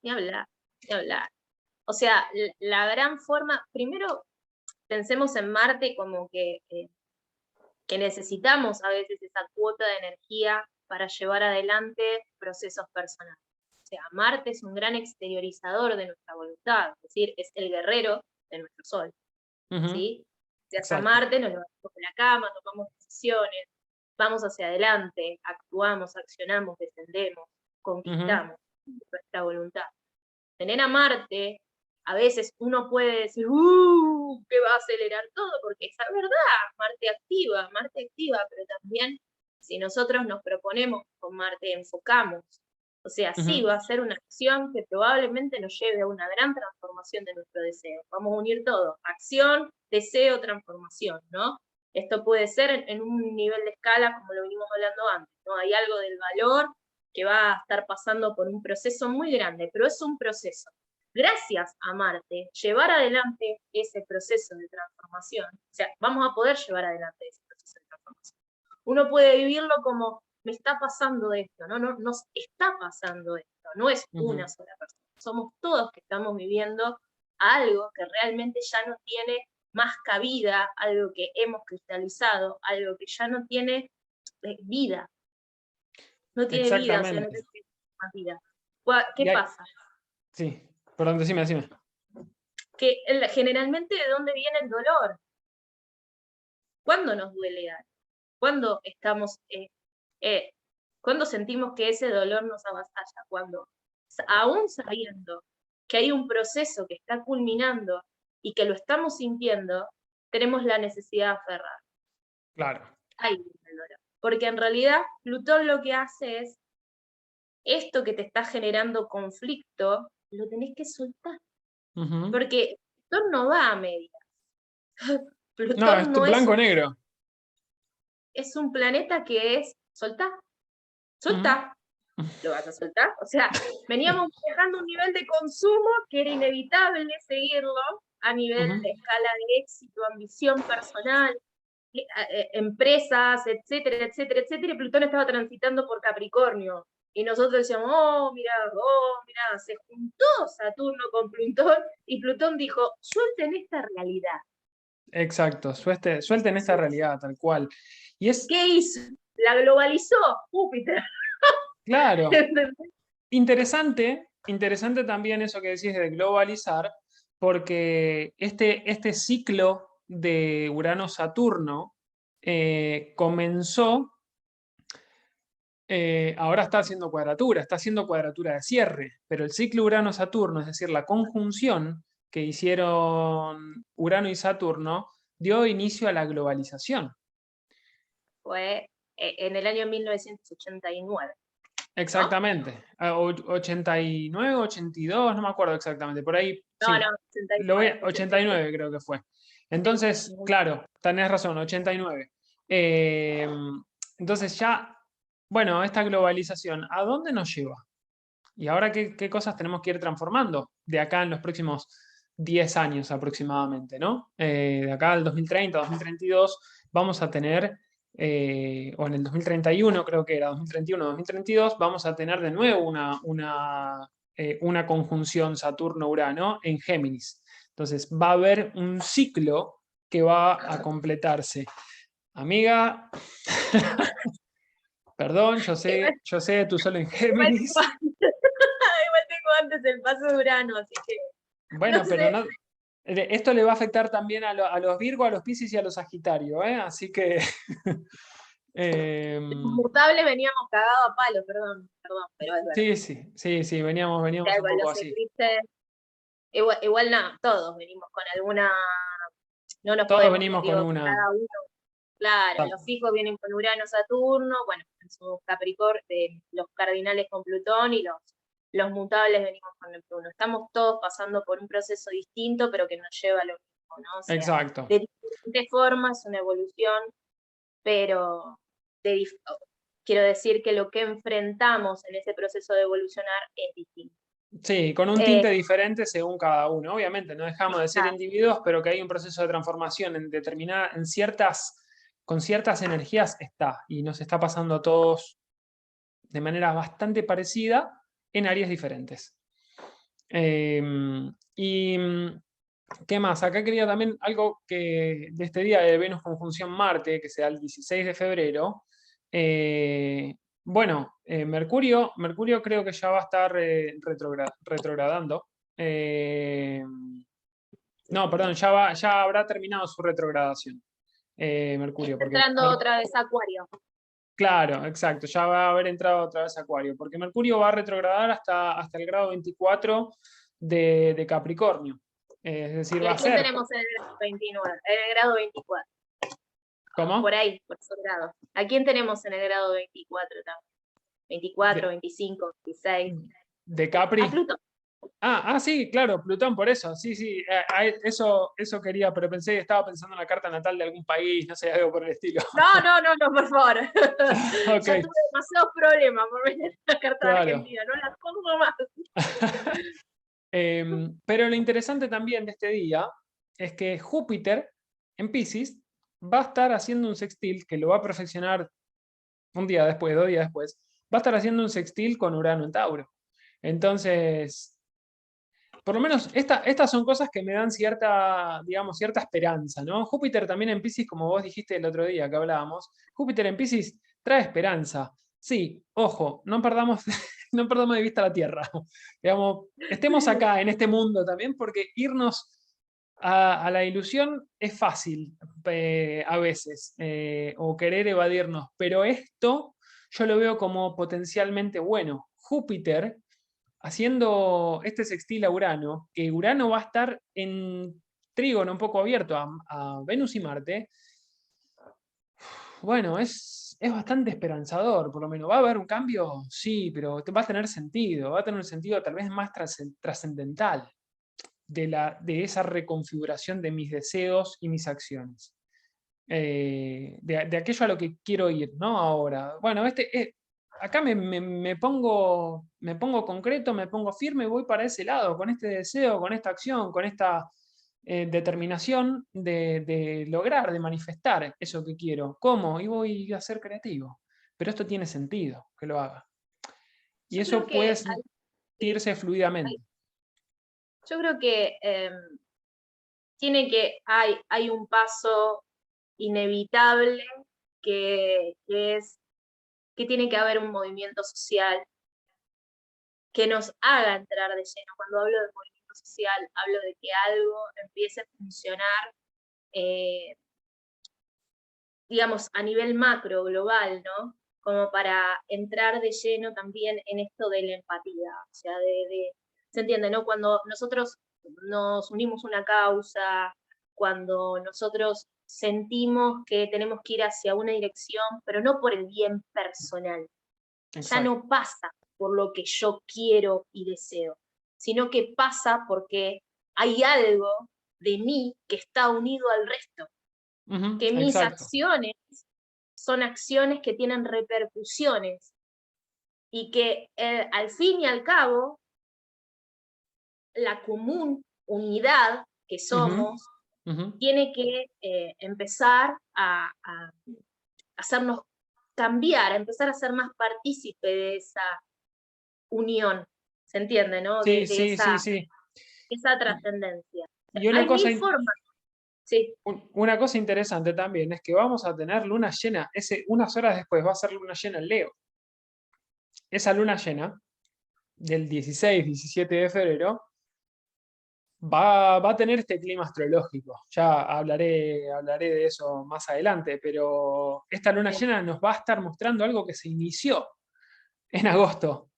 ni hablar, ni hablar. O sea, la gran forma, primero pensemos en Marte como que necesitamos a veces esa cuota de energía para llevar adelante procesos personales. O sea, Marte es un gran exteriorizador de nuestra voluntad, es decir, es el guerrero de nuestro Sol. ¿Sí? Gracias a Exacto. Marte nos levantamos de la cama, tomamos decisiones, vamos hacia adelante, actuamos, accionamos, descendemos, conquistamos nuestra voluntad. Tener a Marte, a veces uno puede decir, que va a acelerar todo, porque es verdad, Marte activa, pero también si nosotros nos proponemos con Marte, enfocamos, o sea, sí, va a ser una acción que probablemente nos lleve a una gran transformación de nuestro deseo. Vamos a unir todo, acción, deseo, transformación, ¿no? Esto puede ser en un nivel de escala, como lo venimos hablando antes, ¿no? Hay algo del valor que va a estar pasando por un proceso muy grande, pero es un proceso. Gracias a Marte, llevar adelante ese proceso de transformación, o sea, vamos a poder llevar adelante ese proceso de transformación. Uno puede vivirlo como, me está pasando esto, ¿no? Nos está pasando esto, no es una sola persona, somos todos que estamos viviendo algo que realmente ya no tiene más cabida, algo que hemos cristalizado, algo que ya no tiene vida, no tiene vida, o sea, no Exactamente. tiene más vida. ¿Qué pasa? Sí, perdón, decime. Que generalmente, ¿de dónde viene el dolor? ¿Cuándo nos duele algo? ¿Cuándo estamos, cuándo sentimos que ese dolor nos avasalla? Cuando, aún sabiendo que hay un proceso que está culminando y que lo estamos sintiendo, tenemos la necesidad de aferrar. Claro. Ahí viene el dolor. Porque en realidad Plutón lo que hace es, esto que te está generando conflicto, lo tenés que soltar. Porque Plutón no va a medias. No, es Plutón no es blanco-negro. es un planeta que es soltar, soltar. ¿Lo vas a soltar? O sea, veníamos manejando un nivel de consumo que era inevitable seguirlo a nivel de escala de éxito, ambición personal, empresas, etcétera, etcétera, etcétera, y Plutón estaba transitando por Capricornio. Y nosotros decíamos, oh, mira, se juntó Saturno con Plutón, y Plutón dijo, suelten esta realidad. Exacto, suelten esta realidad, tal cual. Y es, ¿Qué hizo? La globalizó Júpiter. claro, interesante también eso que decís de globalizar, porque este ciclo de Urano-Saturno comenzó, ahora está haciendo cuadratura de cierre, pero el ciclo Urano-Saturno, es decir, la conjunción que hicieron Urano y Saturno, dio inicio a la globalización. Fue en el año 1989. Exactamente. 89, 82, no me acuerdo exactamente. Por ahí, No, sí. 89. 89 creo que fue. Entonces, claro, tenés razón, 89. Eh, entonces ya, bueno, esta globalización, ¿a dónde nos lleva? Y ahora, ¿qué cosas tenemos que ir transformando de acá en los próximos 10 años aproximadamente, ¿no? De acá al 2030, 2032, vamos a tener, o en el 2031 creo que era, 2031, 2032, vamos a tener de nuevo una conjunción Saturno-Urano en Géminis. Entonces, va a haber un ciclo que va a completarse. Amiga, perdón, yo sé, tú solo en Géminis. Igual tengo antes el paso de Urano, así que Bueno, no pero sé. no, esto le va a afectar también a los Virgo, a los Piscis y a los Sagitario, ¿eh? Así que... Mutable veníamos cagados a palo, perdón, pero es verdad. sí, veníamos O sea, un con poco los así. eclipses, igual nada, todos venimos con alguna, no nos Todos podemos, venimos con digo, una... cada uno, claro, los fijos vienen con Urano, Saturno, bueno, en su Capricornio, los cardinales con Plutón y los mutables venimos con Neptuno. Estamos todos pasando por un proceso distinto, pero que nos lleva a lo mismo, ¿no? O sea, Exacto. de diferentes formas, una evolución, pero quiero decir que lo que enfrentamos en ese proceso de evolucionar es distinto. Sí, con un tinte diferente según cada uno. Obviamente, no dejamos de ser individuos, pero que hay un proceso de transformación en con ciertas energías está, y nos está pasando a todos de manera bastante parecida en áreas diferentes. Y ¿qué más? Acá quería también algo que de este día de Venus conjunción Marte, que sea el 16 de febrero. Bueno, Mercurio creo que ya va a estar retrogradando. No, perdón, ya habrá terminado su retrogradación. Mercurio, porque entrando otra vez a Acuario. claro, exacto, ya va a haber entrado otra vez a Acuario, porque Mercurio va a retrogradar hasta el grado 24 de Capricornio. Es decir, ¿Y va a a quién ser. tenemos en el grado 29? En el grado 24. ¿Cómo? Por ahí, por esos grados. ¿A quién tenemos en el grado 24 también? 24, 25, 26. ¿De Capri? A Plutón. Sí, claro, Plutón, por eso. Sí, sí, eso quería, pero estaba pensando en la carta natal de algún país, no sé, algo por el estilo. No, por favor. Ok. Ya tuve demasiados problemas por venir la carta Claro. argentina, no las pongo más. Pero lo interesante también de este día es que Júpiter en Piscis va a estar haciendo un sextil que lo va a perfeccionar un día después, 2 días después, va a estar haciendo un sextil con Urano en Tauro. Entonces, por lo menos estas son cosas que me dan cierta, digamos, cierta esperanza, ¿no? Júpiter también en Piscis, como vos dijiste el otro día que hablábamos, Júpiter en Piscis trae esperanza. Sí, ojo, no perdamos, no perdamos de vista la Tierra. Digamos, estemos acá en este mundo también, porque irnos a la ilusión es fácil a veces, o querer evadirnos, pero esto yo lo veo como potencialmente bueno. Júpiter haciendo este sextil a Urano, que Urano va a estar en trígono un poco abierto a Venus y Marte, bueno, es bastante esperanzador, por lo menos. ¿Va a haber un cambio? Sí, pero va a tener sentido, va a tener un sentido tal vez más trascendental de esa reconfiguración de mis deseos y mis acciones. De aquello a lo que quiero ir, ¿no? Ahora, bueno, acá me pongo concreto, me pongo firme y voy para ese lado, con este deseo, con esta acción, con esta determinación de lograr, de manifestar eso que quiero. ¿Cómo? Y voy a ser creativo. Pero esto tiene sentido que lo haga. Y eso puede sentirse fluidamente. Yo creo que hay un paso inevitable que es que tiene que haber un movimiento social que nos haga entrar de lleno. Cuando hablo de movimiento social, hablo de que algo empiece a funcionar, digamos, a nivel macro, global, ¿no? Como para entrar de lleno también en esto de la empatía. O sea, ¿se entiende, no? Cuando nosotros nos unimos a una causa, cuando nosotros sentimos que tenemos que ir hacia una dirección, pero no por el bien personal. Ya no pasa por lo que yo quiero y deseo, sino que pasa porque hay algo de mí que está unido al resto, que mis acciones son acciones que tienen repercusiones y que al fin y al cabo la común unidad que somos tiene que empezar a hacernos cambiar, a empezar a ser más partícipe de esa unión, ¿se entiende, no? Sí, Sí. Esa trascendencia. Y una Hay mil formas. Sí. Una cosa interesante también es que vamos a tener luna llena, unas horas después va a ser luna llena en Leo. Esa luna llena del 16-17 de febrero va a tener este clima astrológico. Ya hablaré de eso más adelante, pero esta luna llena nos va a estar mostrando algo que se inició en agosto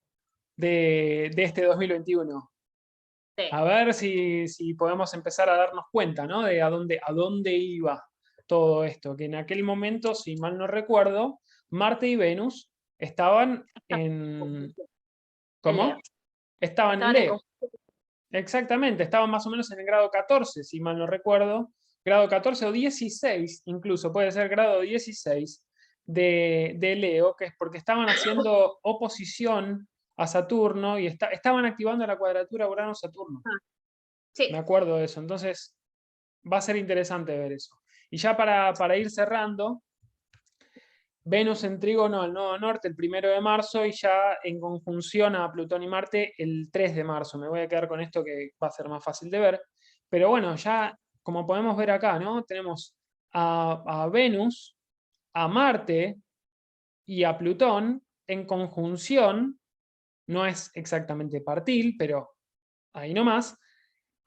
de este 2021. Sí. A ver si podemos empezar a darnos cuenta, ¿no? De a dónde iba todo esto. Que en aquel momento, si mal no recuerdo, Marte y Venus estaban en... ¿Cómo? estaban en estaban en Leo. Exactamente, estaban más o menos en el grado 14, si mal no recuerdo. Grado 14 o 16, incluso puede ser grado 16 de Leo, que es porque estaban haciendo oposición a Saturno y estaban activando la cuadratura Urano-Saturno. Me Sí, acuerdo de eso. Entonces, va a ser interesante ver eso. Y ya para ir cerrando, Venus en trígono al nodo norte el 1 de marzo y ya en conjunción a Plutón y Marte el 3 de marzo. Me voy a quedar con esto que va a ser más fácil de ver. Pero bueno, ya como podemos ver acá, ¿no? Tenemos a Venus, a Marte y a Plutón en conjunción, no es exactamente partil, pero ahí nomás,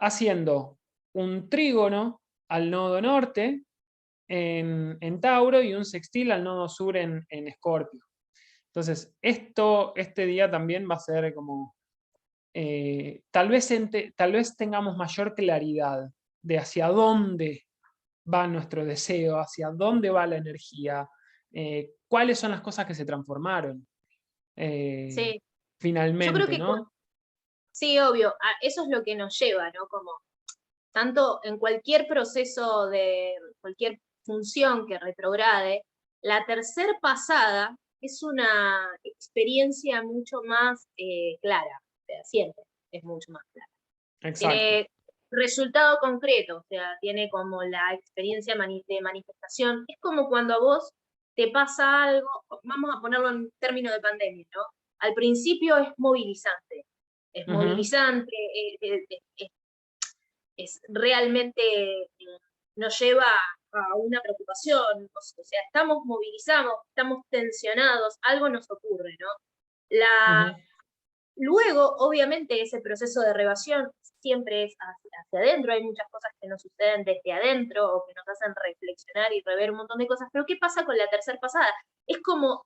haciendo un trígono al nodo norte en Tauro y un sextil al nodo sur en Escorpio. Entonces, este día también va a ser como, tal vez tengamos mayor claridad de hacia dónde va nuestro deseo, hacia dónde va la energía, cuáles son las cosas que se transformaron sí. Yo creo finalmente, que ¿no? sí, obvio, eso es lo que nos lleva, ¿no? Como tanto en cualquier proceso de cualquier función que retrograde, la tercer pasada es una experiencia mucho más clara, fehaciente, es mucho más clara. Exacto. Tiene resultado concreto, o sea, tiene como la experiencia de manifestación. Es como cuando a vos te pasa algo, vamos a ponerlo en términos de pandemia, ¿no? Al principio es Ujú. movilizante, es realmente nos lleva a una preocupación, o sea, estamos movilizados, estamos tensionados, algo nos ocurre, ¿no? Ujú. Luego, obviamente, ese proceso de revación siempre es hacia adentro, hay muchas cosas que nos suceden desde adentro o que nos hacen reflexionar y rever un montón de cosas, pero ¿qué pasa con la tercera pasada? Es como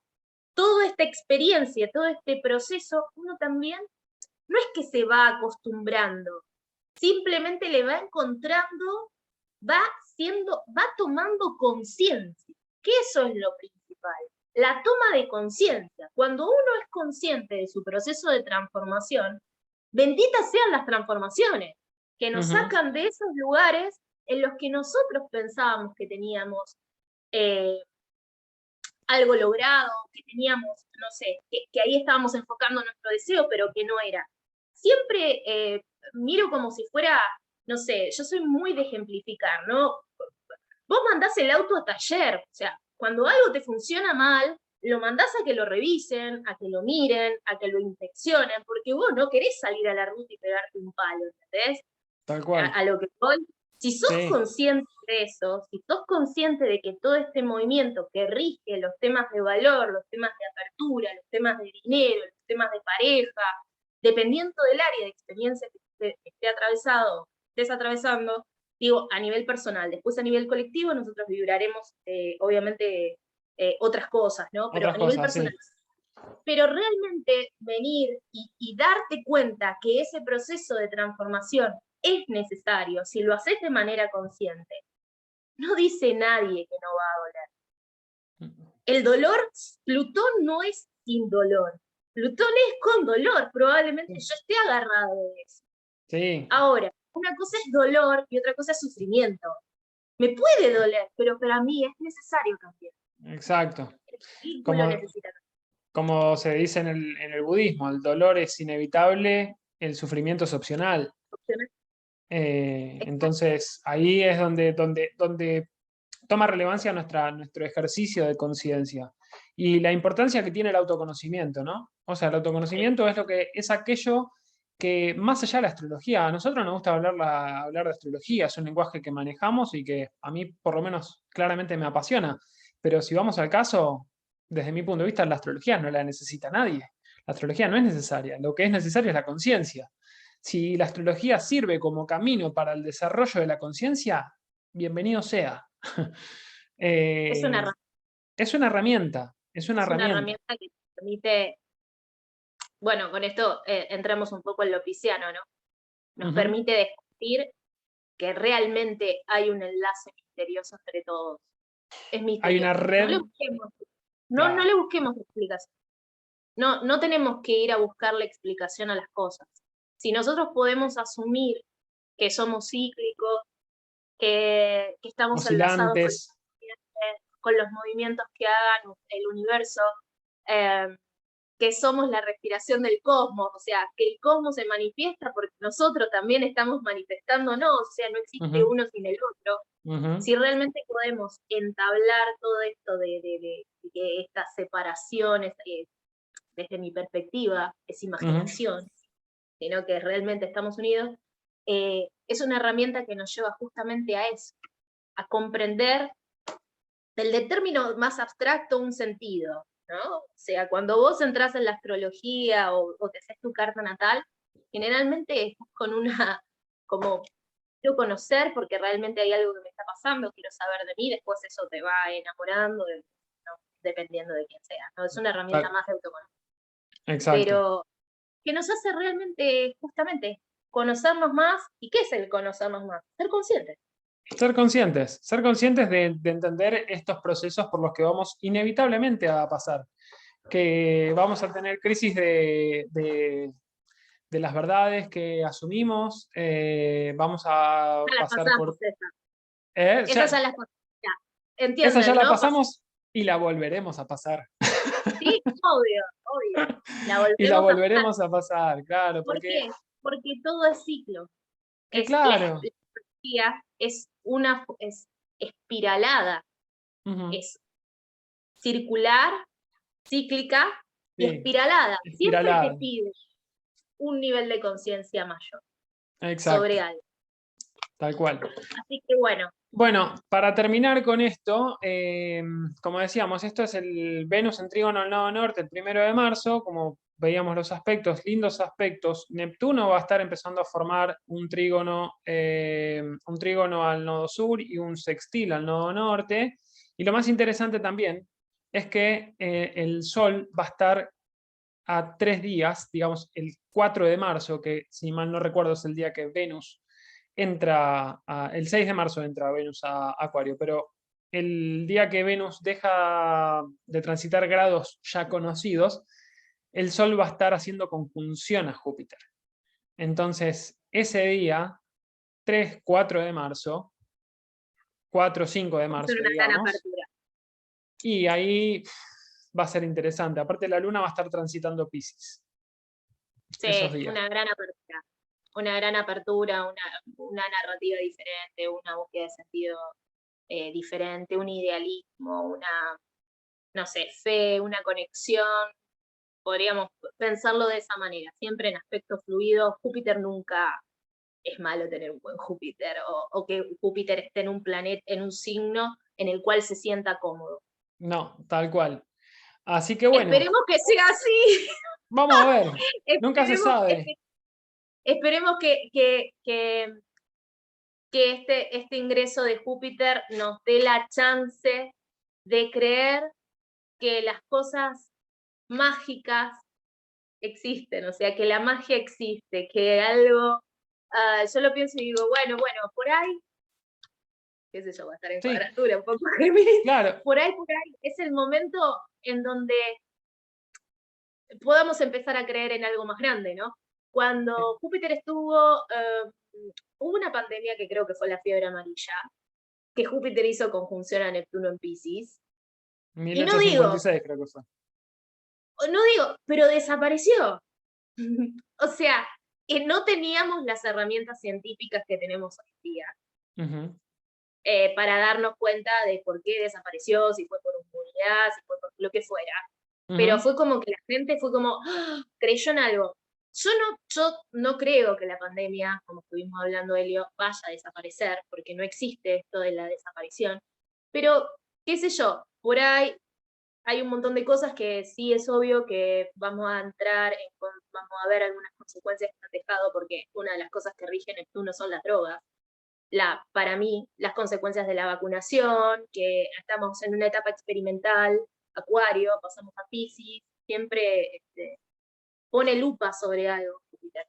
toda esta experiencia, todo este proceso, uno también no es que se va acostumbrando, simplemente le va encontrando, va tomando conciencia, que eso es lo principal, la toma de conciencia. Cuando uno es consciente de su proceso de transformación, benditas sean las transformaciones, que nos Ujú. sacan de esos lugares en los que nosotros pensábamos que teníamos eh, algo logrado, que teníamos, no sé, que ahí estábamos enfocando nuestro deseo, pero que no era. Siempre miro como si fuera, no sé, yo soy muy de ejemplificar, ¿no? Vos mandás el auto a taller, o sea, cuando algo te funciona mal, lo mandás a que lo revisen, a que lo miren, a que lo inspeccionen, porque vos no querés salir a la ruta y pegarte un palo, ¿entendés? Tal cual. A lo que voy. Si sos Sí, consciente de eso, si sos consciente de que todo este movimiento que rige los temas de valor, los temas de apertura, los temas de dinero, los temas de pareja, dependiendo del área de experiencia que esté atravesado, estés atravesando, digo, a nivel personal, después a nivel colectivo nosotros vibraremos, obviamente, otras cosas, ¿no? Pero otras a nivel cosas, personal. sí. Pero realmente venir y darte cuenta que ese proceso de transformación es necesario, si lo haces de manera consciente, no dice nadie que no va a doler. El dolor, Plutón no es sin dolor. Plutón es con dolor, probablemente yo esté agarrado de eso. Sí, Ahora, una cosa es dolor y otra cosa es sufrimiento. Me puede doler, pero para mí es necesario cambiar. exacto. El vínculo Como, necesita como se dice en el budismo, el dolor es inevitable, el sufrimiento es opcional. cambiar. Entonces, ahí es donde toma relevancia nuestro ejercicio de conciencia y la importancia que tiene el autoconocimiento, ¿no? O sea, el autoconocimiento es aquello que, más allá de la astrología, a nosotros nos gusta hablar de astrología, es un lenguaje que manejamos y que a mí, por lo menos, claramente me apasiona. Pero si vamos al caso, desde mi punto de vista, la astrología no la necesita nadie. La astrología no es necesaria, lo que es necesario es la conciencia. Si la astrología sirve como camino para el desarrollo de la conciencia, bienvenido sea. Es una, Eh, es una herramienta, es una es una herramienta. herramienta que te permite, bueno, con esto entramos un poco en lo pisciano, ¿no? Nos Ujú. permite descubrir que realmente hay un enlace misterioso entre todos. Es Hay una misterioso. No le red, busquemos, no claro, le busquemos explicación. no tenemos que ir a buscarle explicación a las cosas. Si nosotros podemos asumir que somos cíclicos, que estamos enlazados Oscilantes. con los movimientos que hagan el universo, eh, que somos la respiración del cosmos, o sea, que el cosmos se manifiesta porque nosotros también estamos manifestándonos, o sea, no existe uno sin el otro. Si realmente podemos entablar todo esto de estas separaciones, desde mi perspectiva, es imaginación, sino que realmente estamos unidos, es una herramienta que nos lleva justamente a eso, a comprender del término más abstracto un sentido, ¿no? O sea, cuando vos entras en la astrología o te haces tu carta natal, generalmente es con una, como, quiero conocer porque realmente hay algo que me está pasando, quiero saber de mí, después eso te va enamorando, ¿no? Dependiendo de quién sea, ¿no? Es una herramienta más de autoconocimiento. Exacto. Pero que nos hace realmente, justamente, conocernos más. ¿Y qué es el conocernos más? Ser conscientes. Ser conscientes de entender estos procesos por los que vamos inevitablemente a pasar, que vamos a tener crisis de las verdades que asumimos, vamos a Ya las pasar pasamos, por... esa. Esas Ya, ya las pasamos. esa ya ¿Entienden, la no? pasamos y la volveremos a pasar. Sí, obvio, obvio. La Y la volvemos a pasar. volveremos a pasar, claro, ¿Por porque... qué? Porque todo es ciclo. Que La claro. energía es espiralada, Ujú. es circular, cíclica y Sí, espiralada. Siempre te espiralada. pide un nivel de conciencia mayor Exacto, sobre algo. tal cual. Así que bueno, Bueno, para terminar con esto, como decíamos, esto es el Venus en trígono al nodo norte el 1 de marzo, como veíamos los aspectos, lindos aspectos. Neptuno va a estar empezando a formar un trígono al nodo sur y un sextil al nodo norte. Y lo más interesante también es que el Sol va a estar a 3 días, digamos el 4 de marzo, que si mal no recuerdo es el día que Venus el 6 de marzo entra Venus a Acuario, pero el día que Venus deja de transitar grados ya conocidos, el Sol va a estar haciendo conjunción a Júpiter. Entonces, ese día, 3, 4 de marzo, 4, 5 de va a ser marzo, una gran digamos, apertura. y ahí va a ser interesante. Aparte, la Luna va a estar transitando Piscis esos Sí, días. una gran apertura. Una gran apertura, una narrativa diferente, una búsqueda de sentido diferente, un idealismo, una, no sé, fe, una conexión. Podríamos pensarlo de esa manera, siempre en aspectos fluidos. Júpiter nunca es malo tener un buen Júpiter o que Júpiter esté en un planeta, en un signo en el cual se sienta cómodo. No, tal cual. Así que bueno, Esperemos que sea así. vamos a ver. Nunca se esperemos, sabe. esperemos que este ingreso de Júpiter nos dé la chance de creer que las cosas mágicas existen, o sea, que la magia existe, que algo, yo lo pienso y digo, bueno, por ahí, qué sé yo, va a estar en Sí, cuadratura, un poco Géminis, claro. por ahí es el momento en donde podamos empezar a creer en algo más grande, ¿no? Cuando Júpiter hubo una pandemia que creo que fue la fiebre amarilla, que Júpiter hizo conjunción a Neptuno en Pisces, y 1856 creo que fue. no digo, pero desapareció. O sea, que no teníamos las herramientas científicas que tenemos hoy en día para darnos cuenta de por qué desapareció, si fue por impunidad, si fue por lo que fuera. Pero fue como que la gente fue como, ¡ah! Creyó en algo. Yo no creo que la pandemia, como estuvimos hablando, Elio, vaya a desaparecer, porque no existe esto de la desaparición. Pero, qué sé yo, por ahí hay un montón de cosas que sí es obvio que vamos a vamos a ver algunas consecuencias que han dejado, porque una de las cosas que rige Neptuno son las drogas. Para mí, las consecuencias de la vacunación, que estamos en una etapa experimental, Acuario, pasamos a Piscis, siempre pone lupa sobre algo.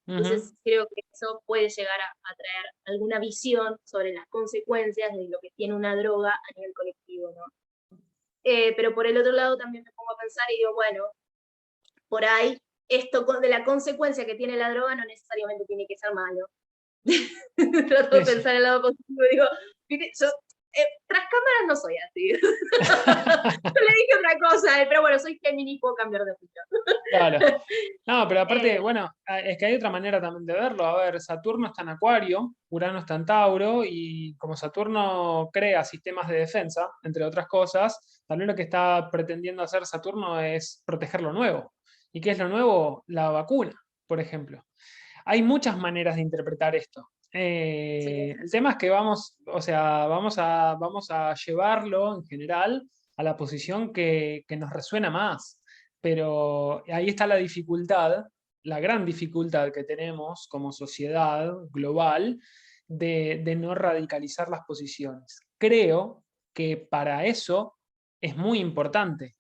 Entonces creo que eso puede llegar a traer alguna visión sobre las consecuencias de lo que tiene una droga a nivel colectivo, ¿no? Pero por el otro lado también me pongo a pensar y digo, bueno, por ahí esto de la consecuencia que tiene la droga no necesariamente tiene que ser malo. Trato de pensar el lado positivo, digo, yo tras cámaras no soy así. Yo le dije otra cosa, pero bueno, soy Géminis, puedo cambiar de opinión. Claro. No, pero aparte, bueno, es que hay otra manera también de verlo. A ver, Saturno está en Acuario, Urano está en Tauro, y como Saturno crea sistemas de defensa, entre otras cosas, también lo que está pretendiendo hacer Saturno es proteger lo nuevo. ¿Y qué es lo nuevo? La vacuna, por ejemplo. Hay muchas maneras de interpretar esto. Sí. El tema es que vamos, o sea, vamos a llevarlo en general a la posición que nos resuena más. Pero ahí está la dificultad, la gran dificultad que tenemos como sociedad global de no radicalizar las posiciones. Creo que para eso es muy importante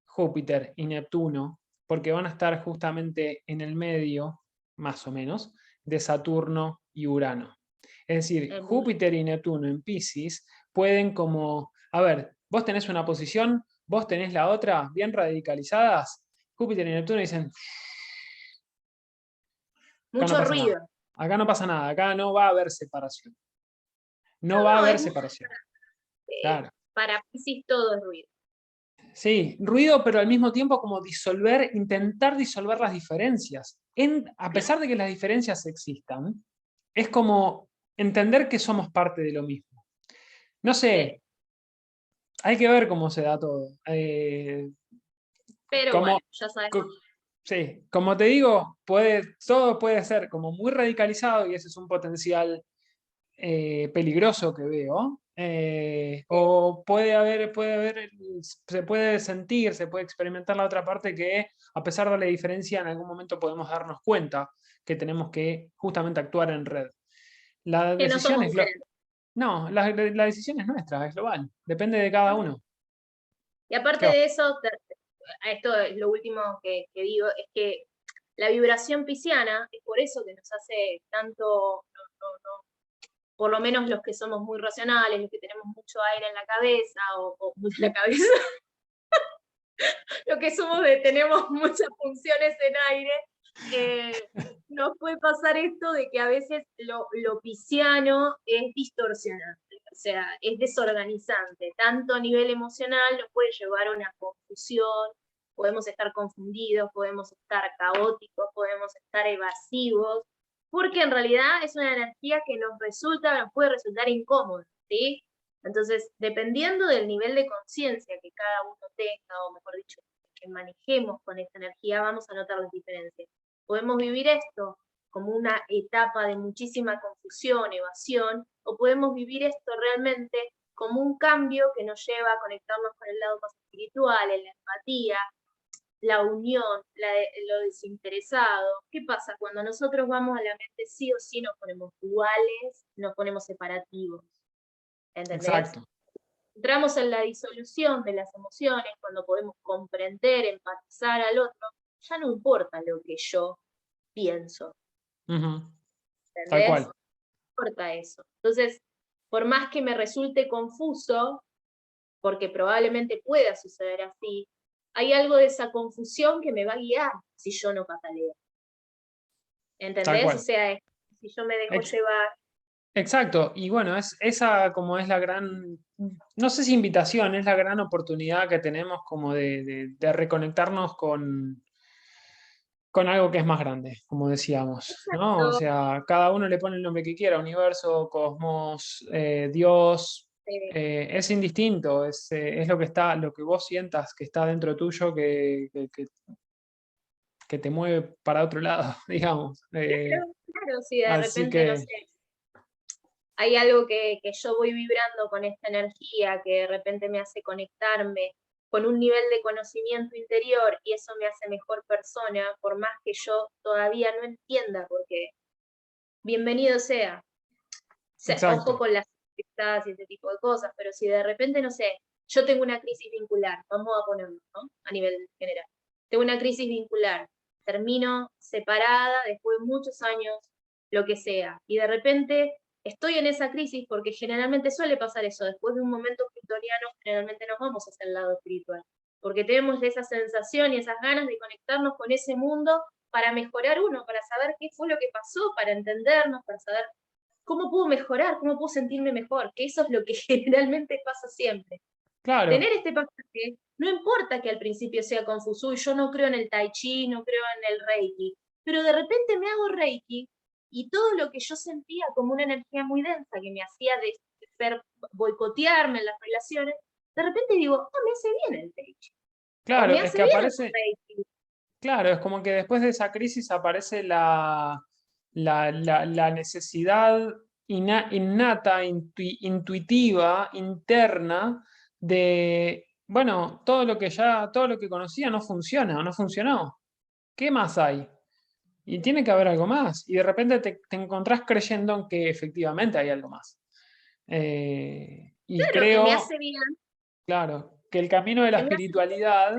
Júpiter y Neptuno, porque van a estar justamente en el medio, más o menos, de Saturno y Urano. Es decir, Júpiter y Neptuno en Piscis pueden como, a ver, vos tenés una posición, vos tenés la otra, bien radicalizadas, Júpiter y Neptuno dicen, acá no Mucho pasa nada, ruido. acá no pasa nada, acá no va a haber separación. No va a No, haber separación. Claro. para Piscis todo es ruido. Sí, ruido, pero al mismo tiempo como disolver, intentar disolver las diferencias. A pesar de que las diferencias existan, es como entender que somos parte de lo mismo. No sé, hay que ver cómo se da todo. Pero bueno, Como, ya sabes. sí, como te digo, todo puede ser como muy radicalizado y ese es un potencial peligroso que veo. O se puede sentir, se puede experimentar la otra parte que a pesar de la diferencia en algún momento podemos darnos cuenta que tenemos que justamente actuar en red. La Que no decisión somos es diferentes. no, la decisión es nuestra, es global, depende de cada uno. Y aparte ¿Qué va? de eso, esto es lo último que digo, es que la vibración pisciana es por eso que nos hace tanto, por lo menos los que somos muy racionales, los que tenemos mucho aire en la cabeza o mucho en la cabeza, los que tenemos muchas funciones en aire, nos puede pasar esto de que a veces lo pisciano es distorsionante, o sea, es desorganizante, tanto a nivel emocional nos puede llevar a una confusión, podemos estar confundidos, podemos estar caóticos, podemos estar evasivos, porque en realidad es una energía que nos puede resultar incómoda, ¿sí? Entonces, dependiendo del nivel de conciencia que cada uno tenga, o mejor dicho, que manejemos con esta energía, vamos a notar las diferencias. Podemos vivir esto como una etapa de muchísima confusión, evasión, o podemos vivir esto realmente como un cambio que nos lleva a conectarnos con el lado más espiritual, en la empatía, la unión, lo desinteresado. ¿Qué pasa? Cuando nosotros vamos a la mente, sí o sí nos ponemos duales, nos ponemos separativos. ¿Entendés? Exacto. Entramos en la disolución de las emociones cuando podemos comprender, empatizar al otro. Ya no importa lo que yo pienso, Ujú. Tal ¿entendés? cual. No importa eso. Entonces, por más que me resulte confuso, porque probablemente pueda suceder así, hay algo de esa confusión que me va a guiar si yo no pataleo. Tal ¿Entendés? O cual. sea, si yo me dejo llevar. Exacto, y bueno, esa como es la gran, no sé si invitación, es la gran oportunidad que tenemos como de reconectarnos con algo que es más grande, como decíamos, ¿no? O Exacto. sea, cada uno le pone el nombre que quiera, universo, cosmos, Dios, es indistinto, es lo que está, lo que vos sientas que está dentro tuyo que te mueve para otro lado, digamos. Claro, si de Así repente, no que, sé, hay algo que yo voy vibrando con esta energía que de repente me hace conectarme con un nivel de conocimiento interior y eso me hace mejor persona, por más que yo todavía no entienda, porque bienvenido sea. Ojo exacto, con las expectativas y ese tipo de cosas, pero si de repente, no sé, yo tengo una crisis vincular, vamos a ponerlo, ¿no? A nivel general. Tengo una crisis vincular, termino separada después de muchos años, lo que sea, y de repente estoy en esa crisis porque generalmente suele pasar eso, después de un momento plutoniano generalmente nos vamos hacia el lado espiritual. porque tenemos esa sensación y esas ganas de conectarnos con ese mundo para mejorar uno, para saber qué fue lo que pasó, para entendernos, para saber cómo puedo mejorar, cómo puedo sentirme mejor, que eso es lo que generalmente pasa siempre. Claro, Tener este pasaje, no importa que al principio sea confuso, y yo no creo en el tai chi, no creo en el reiki, pero de repente me hago reiki y todo lo que yo sentía como una energía muy densa que me hacía boicotearme en las relaciones, de repente digo, me hace bien el tai chi, o claro, me es hace que bien el aparece, reiki. claro, es como que después de esa crisis aparece la necesidad innata, intuitiva, interna, de, bueno, todo lo que conocía no funciona, o no funcionó. ¿Qué más hay? Y tiene que haber algo más. Y de repente te encontrás creyendo en que efectivamente hay algo más. Y Claro, que me creo, hace bien, claro, que el camino de la que me hace bien. espiritualidad,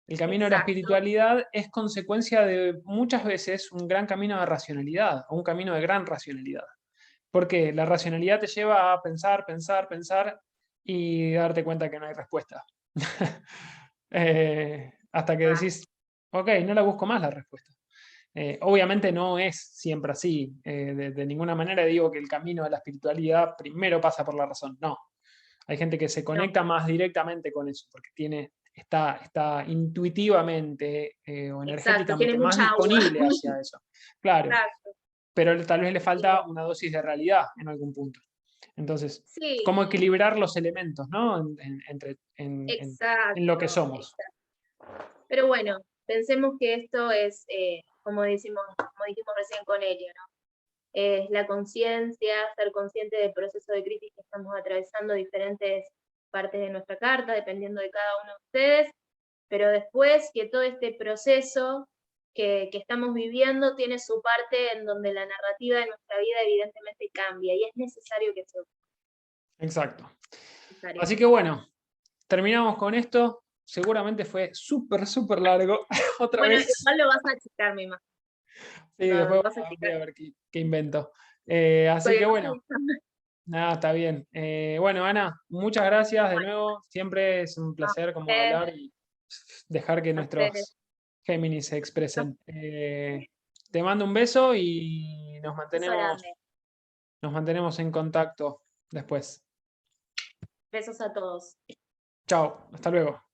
el camino de la Exacto, espiritualidad es consecuencia de muchas veces un gran camino de racionalidad, o un camino de gran racionalidad. Porque la racionalidad te lleva a pensar, pensar, pensar y darte cuenta que no hay respuesta. Hasta que decís, ok, no la busco más la respuesta. Obviamente no es siempre así. De ninguna manera digo que el camino de la espiritualidad primero pasa por la razón. No. Hay gente que se no, conecta más directamente con eso, porque está intuitivamente o exacto, tiene energéticamente más mucha agua. disponible hacia eso. Claro, Exacto. pero tal vez le falta Bien. una dosis de realidad en algún punto. Entonces, Sí, ¿cómo equilibrar los elementos, ¿no? En lo que exacto, somos. exacto. Pero bueno, pensemos que esto es, como dijimos recién con Elio, ¿no? Es la conciencia, ser consciente del proceso de crisis que estamos atravesando diferentes partes de nuestra carta, dependiendo de cada uno de ustedes, pero después que todo este proceso que estamos viviendo tiene su parte en donde la narrativa de nuestra vida evidentemente cambia y es necesario que sea Exacto. necesario. Así que bueno, terminamos con esto. Seguramente fue súper, súper largo. Otra Bueno, vez. igual lo vas a achicar, mi mamá. Sí, Lo después vas a voy achicar. a ver qué invento. Así que Cualquier bueno, cosa. nada, está bien. Bueno, Ana, muchas gracias de nuevo. Siempre es un A placer como ustedes, hablar y dejar que a ustedes. nuestros Géminis se expresen. Te mando un beso y Beso grande. nos mantenemos en contacto después. Besos a todos. Chao, hasta luego.